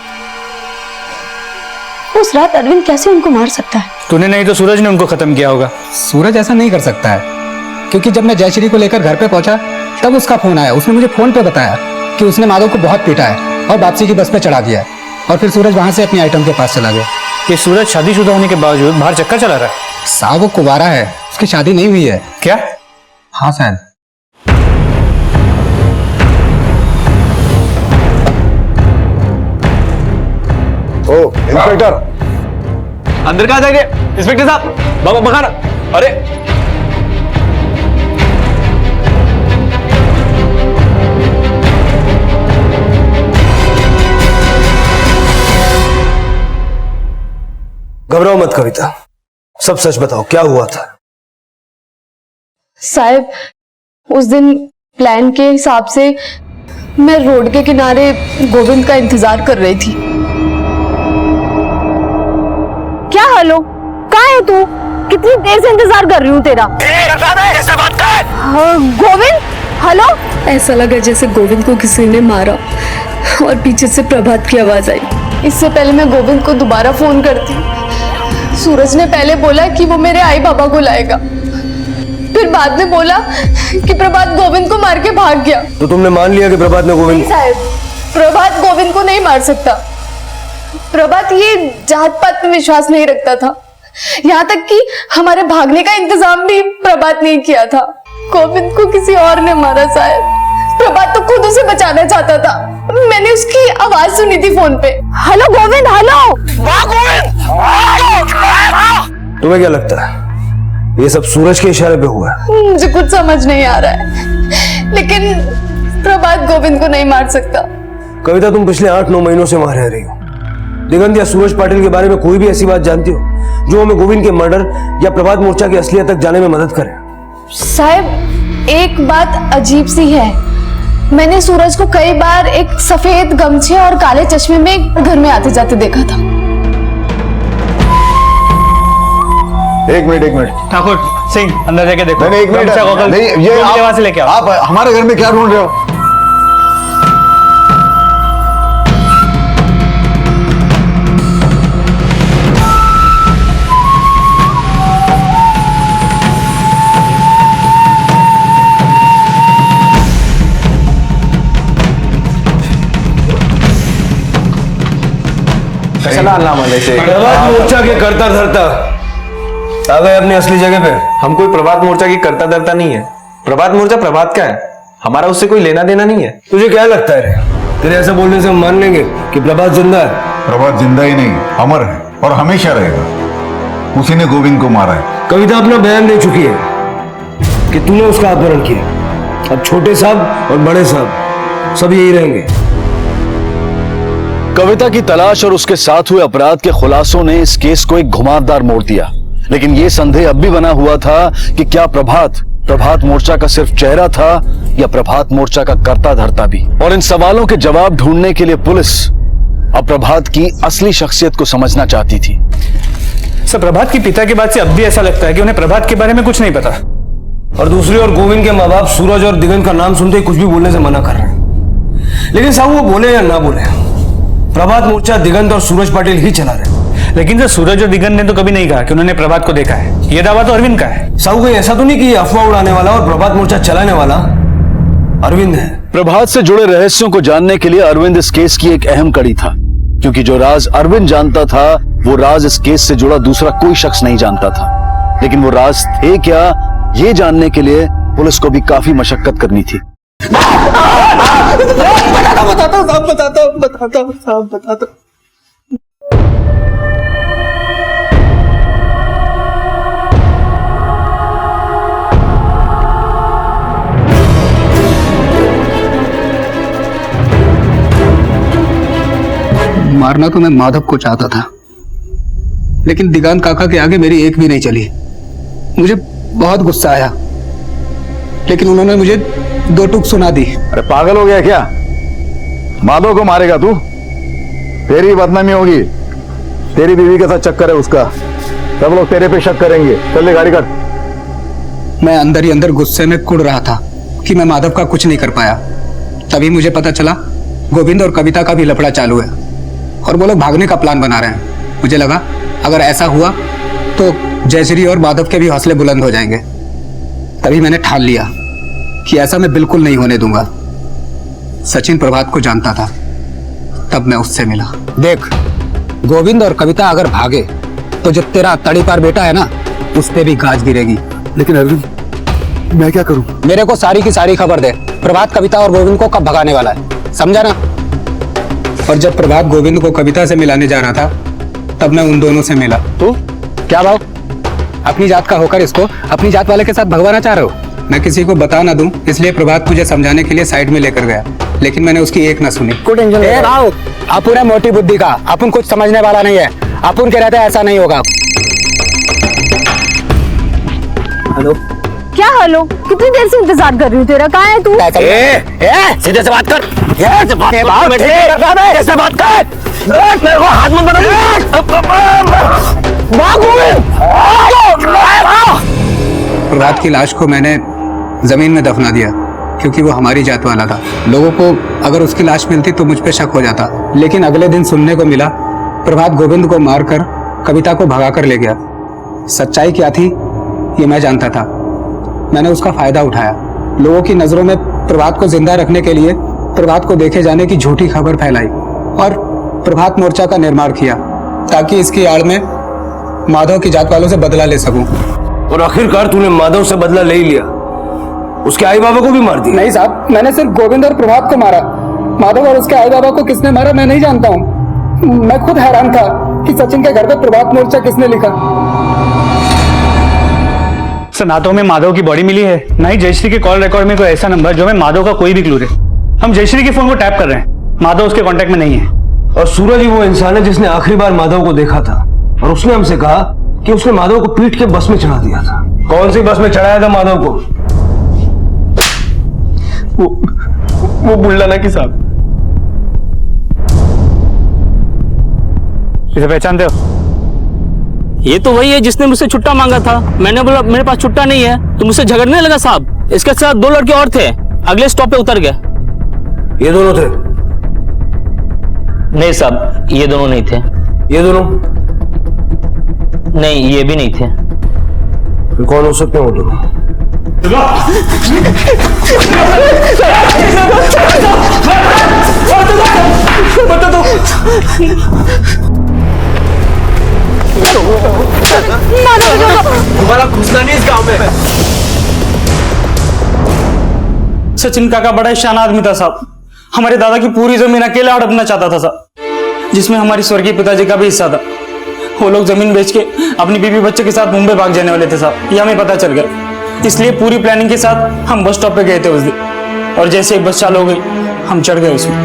उस रात अरविंद कैसे उनको मार सकता है? तूने नहीं तो सूरज ने उनको खत्म किया होगा। सूरज ऐसा नहीं कर सकता है, क्योंकि जब मैं जयश्री को लेकर घर पे पहुंचा तब उसका फोन आया। उसने मुझे फोन पे बताया कि उसने माधव को बहुत पीटा है और वापसी की बस पे चढ़ा दिया है, और फिर सूरज वहां से अपनी आइटम के पास चला गया। ये सूरज शादीशुदा होने के बावजूद बाहर चक्कर चला रहा है? साहब, वो कुंवारा है, उसकी शादी नहीं हुई है। क्या? हाँ शायद। ओ इंस्पेक्टर, अंदर कहाँ जाएंगे? इंस्पेक्टर साहब, बाबा बखाना। अरे घबराओ मत कविता, सब सच बताओ, क्या हुआ था? साहब, उस दिन प्लान के हिसाब से मैं रोड के किनारे गोविंद का इंतजार कर रही थी। क्या हेलो, कहाँ है तू? कितनी देर से इंतजार कर रही हूँ तेरा। गोविंद, हेलो। ऐसा लगा जैसे गोविंद को किसी ने मारा और पीछे से प्रभात की आवाज आई। इससे पहले मैं गोविंद को दोबारा फोन करती, सूरज ने पहले बोला कि वो मेरे आई बाबा को लाएगा, फिर बाद में बोला कि प्रभात गोविंद को मार के भाग गया। तो तुमने मान लिया कि प्रभात ने गोविंद? साहब, प्रभात गोविंद को नहीं मार सकता। प्रभात ये जात पात में विश्वास नहीं रखता था, यहाँ तक कि हमारे भागने का इंतजाम भी प्रभात ने किया था। गोविंद को किसी और ने मारा साहब। प्रभात तो खुद उसे बचाना चाहता था, मैंने उसकी आवाज सुनी थी फोन पे। Hello Govind, hello. तुम्हें क्या लगता है ये सब सूरज के इशारे पे हुआ है? मुझे कुछ समझ नहीं आ रहा है, लेकिन प्रभात गोविंद को नहीं मार सकता। कविता, तुम पिछले 8-9 महीनों से वहां रह रही हो। दिगंत या सूरज पाटिल के बारे में कोई भी ऐसी बात जानती हो जो हमें गोविंद के मर्डर या प्रभात मोर्चा की असलियत तक जाने में मदद करे? साहब, एक बात अजीब सी है, मैंने सूरज को कई बार एक सफेद गमछे और काले चश्मे में घर में आते जाते देखा था। एक मिनट ठाकुर सिंह, अंदर जाके देखो। नहीं, एक मिनट नहीं, ये वहां से लेके आओ। आप हमारे घर में क्या ढूंढ रहे हो? प्रभात मोर्चा के करता धरता आ गए अपनी असली जगह पे। हम कोई प्रभात मोर्चा की करता धरता नहीं है। प्रभात मोर्चा प्रभात का है, हमारा उससे कोई लेना देना नहीं है। तुझे क्या लगता है तेरे ऐसे बोलने से हम मान लेंगे कि प्रभात जिंदा है? प्रभात जिंदा ही नहीं, अमर है और हमेशा रहेगा। उसी ने गोविंद को मारा है। कविता अपना बयान दे चुकी है कि तूने उसका अपहरण किया। अब छोटे साहब और बड़े साहब सब यही रहेंगे। कविता की तलाश और उसके साथ हुए अपराध के खुलासों ने इस केस को एक घुमावदार मोड़ दिया, लेकिन यह संदेह अब भी बना हुआ था कि क्या प्रभात मोर्चा का सिर्फ चेहरा था या प्रभात मोर्चा का कर्ता धर्ता भी। और इन सवालों के जवाब ढूंढने के लिए पुलिस अब प्रभात की असली शख्सियत को समझना चाहती थी। सर, प्रभात के पिता के बाद से अब भी ऐसा लगता है कि उन्हें प्रभात के बारे में कुछ नहीं पता। और दूसरी ओर गोविंद के माँ बाप सूरज और दिगंत का नाम सुनते ही कुछ भी बोलने से मना कर रहे हैं। लेकिन साहब, वो बोले या ना बोले, प्रभात मोर्चा दिगंत और सूरज पाटिल ही चला रहे। लेकिन सर, सूरज और दिगंत ने तो कभी नहीं कहा कि उन्होंने प्रभात को देखा है। यह दावा तो अरविंद का है। साहू, कोई ऐसा तो नहीं कि अफवाह उड़ाने वाला और प्रभात मोर्चा चलाने वाला अरविंद है? प्रभात से जुड़े रहस्यों को जानने के लिए अरविंद इस केस की एक अहम कड़ी था, क्योंकि जो राज अरविंद जानता था वो राज इस केस से जुड़ा दूसरा कोई शख्स नहीं जानता था। लेकिन वो राज थे क्या, ये जानने के लिए पुलिस को भी काफी मशक्कत करनी थी। बताता। मारना तो मैं माधव को चाहता था, लेकिन दिगांत काका के आगे मेरी एक भी नहीं चली। मुझे बहुत गुस्सा आया, लेकिन उन्होंने मुझे 2 टूक सुना दी। अरे पागल हो गया क्या? माधव को मारेगा तू? तेरी बदनामी होगी। तेरी बीवी के साथ चक्कर है उसका, सब लोग तेरे पे शक करेंगे। चल ले गाड़ी कर। मैं अंदर ही अंदर गुस्से में कुड़ रहा था कि मैं माधव का कुछ नहीं कर पाया। तभी मुझे पता चला गोविंद और कविता का भी लफड़ा चालू है और वो लोग भागने का प्लान बना रहे हैं। मुझे लगा अगर ऐसा हुआ तो जयश्री और माधव के भी हौसले बुलंद हो जाएंगे। तभी मैंने ठान लिया कि ऐसा मैं बिल्कुल नहीं होने दूंगा। सचिन प्रभात को जानता था, तब मैं उससे मिला। देख, गोविंद और कविता अगर भागे तो जो तेरा तड़ी पार बेटा है ना, उस पे भी गाज गिरेगी। लेकिन अरविंद, मैं क्या करूं? मेरे को सारी की सारी खबर दे, प्रभात कविता और गोविंद को कब भगाने वाला है, समझा ना? और जब प्रभात गोविंद को कविता से मिलाने जा रहा था, तब मैं उन दोनों से मिला। तो क्या भाव, अपनी जात का होकर इसको अपनी जात वाले के साथ भगवाना चाह रहे हो? मैं किसी को बता ना दूं, इसलिए प्रभात मुझे समझाने के लिए साइड में लेकर गया, लेकिन मैंने उसकी एक न सुनी। अपुन है मोटी बुद्धि का, अपुन कुछ समझने वाला नहीं है। अपुन के रहते ऐसा नहीं होगा। हेलो, क्या हेलो? कितनी देर से इंतजार कर रही हूँ तेरा, कहाँ है तू? सीधे से बात कर। कैसे बात कर? मेरे को हाथ मत प्रभात की लाश को मैंने जमीन में दफना दिया, क्योंकि वो हमारी जात वाला था। लोगों को अगर उसकी लाश मिलती तो मुझ पे शक हो जाता, लेकिन अगले दिन सुनने को मिला प्रभात गोविंद को मारकर कविता को भगा कर ले गया। सच्चाई क्या थी ये मैं जानता था। मैंने उसका फायदा उठाया। लोगों की नजरों में प्रभात को जिंदा रखने के लिए प्रभात को देखे जाने की झूठी खबर फैलाई और प्रभात मोर्चा का निर्माण किया ताकि इसकी आड़ में माधव की जात वालों से बदला ले सकूं। और आखिरकार तूने माधव से बदला ले ही लिया, उसके आई बाबा को भी मार दिया। नहीं साहब, मैंने सिर्फ गोविंद और प्रभात को मारा। माधव और उसके आई बाबा को किसने मारा मैं नहीं जानता हूँ। मैं खुद हैरान था कि सचिन के घर पे प्रभात मोर्चा किसने लिखा। सर, ना तो हमें माधव की बॉडी मिली है, ना ही जयश्री के कॉल रिकॉर्ड में कोई ऐसा नंबर जो हमें माधव का कोई भी क्लू दे। हम जयश्री के फोन को टैप कर रहे हैं, माधव उसके कांटेक्ट में नहीं है। और सूरज ही वो इंसान है जिसने आखिरी बार माधव को देखा था और उसने हमसे कहा कि उसने माधव को पीट के बस में चढ़ा दिया था। कौन सी बस में चढ़ाया था माधव को? वो बुल्लाना की साहब। इसे पहचानते हो? ये तो वही है जिसने मुझसे छुट्टा मांगा था। मैंने बोला मेरे पास छुट्टा नहीं है तो मुझसे झगड़ने लगा साहब। इसके साथ 2 लड़के और थे, अगले स्टॉप पे उतर गए। ये दोनों थे? नहीं साहब, ये दोनों नहीं थे। ये दोनों? नहीं, ये भी नहीं थे। फिर कौन हो सकते हैं वो दोनों? तुम्हारा घुसना नहीं इस गांव में। सचिन काका बड़ा शान आदमी था साहब। हमारे दादा की पूरी जमीन अकेला हड़पना चाहता था साहब, जिसमें हमारी स्वर्गीय पिताजी का भी हिस्सा था। वो लोग जमीन बेच के अपनी बीवी बच्चे के साथ मुंबई भाग जाने वाले थे साहब, ये हमें पता चल गया। इसलिए पूरी प्लानिंग के साथ हम बस स्टॉप पे गए थे उस दिन, और जैसे एक बस चालू हो गई हम चढ़ गए उसमें।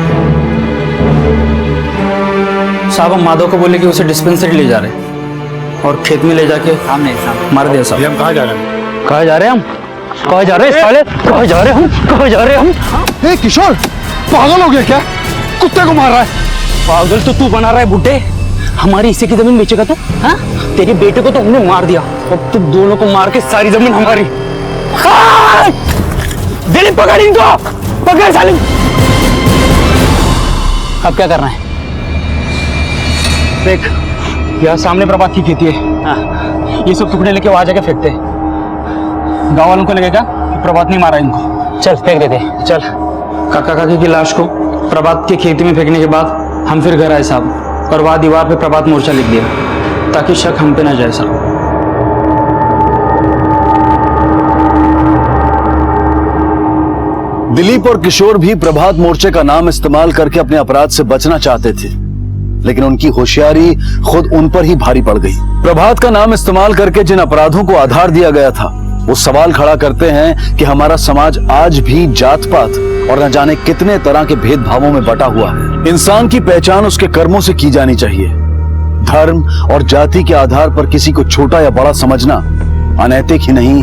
साहब हम माधव को बोले कि उसे डिस्पेंसरी ले जा रहे और खेत में ले जाके मार दिया साहब। हम कहाँ जा रहे हैं? कहाँ जा रहे हैं हम? कहाँ जा रहे हैं साले? कहाँ जा रहे हैं हम? कहाँ जा रहे हैं हम? ए किशोर, पागल हो गया क्या? कुत्ते को मार रहा है। पागल तो तू बना रहा है बुड्ढे। हमारी हिस्से की जमीन बेचेगा तो? हाँ? तेरे बेटे को तो हमने मार दिया, अब तुम दोनों को मार के सारी जमीन हमारी। दिलीप पकड़ इनको, पकड़ साले। अब क्या करना है? देख, यहाँ सामने प्रभात की खेती है। हाँ। ये सब टुकड़े लेके वहां जाके फेंकते। गांव वालों को लगेगा कि प्रभात नहीं मारा इनको। चल फेंक देते। चल। काका काकी की लाश को प्रभात की खेती में फेंकने के बाद हम फिर घर आए साहब, और वहां दीवार पे प्रभात मोर्चा लिख दिया ताकि शक हम पे ना जाए साहब। दिलीप और किशोर भी प्रभात मोर्चे का नाम इस्तेमाल करके अपने अपराध से बचना चाहते थे, लेकिन उनकी होशियारी खुद उन पर ही भारी पड़ गई। प्रभात का नाम इस्तेमाल करके जिन अपराधों को आधार दिया गया था वो सवाल खड़ा करते हैं कि हमारा समाज आज भी जात पात और न जाने कितने तरह के भेदभावों में बटा हुआ है। इंसान की पहचान उसके कर्मों से की जानी चाहिए। धर्म और जाति के आधार पर किसी को छोटा या बड़ा समझना अनैतिक ही नहीं,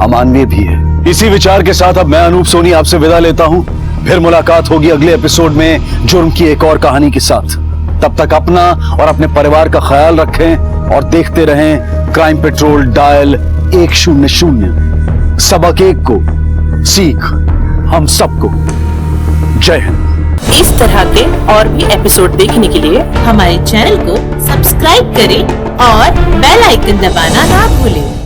अमानवीय भी है। इसी विचार के साथ अब मैं अनूप सोनी आपसे विदा लेता हूं। फिर मुलाकात होगी अगले एपिसोड में जुर्म की एक और कहानी के साथ। तब तक अपना और अपने परिवार का ख्याल रखें और देखते रहें क्राइम पेट्रोल डायल 100। सबक एक को सीख हम सबको। जय हिंद। इस तरह के और भी एपिसोड देखने के लिए हमारे चैनल को सब्सक्राइब करें और बेल आइकन दबाना ना भूलें।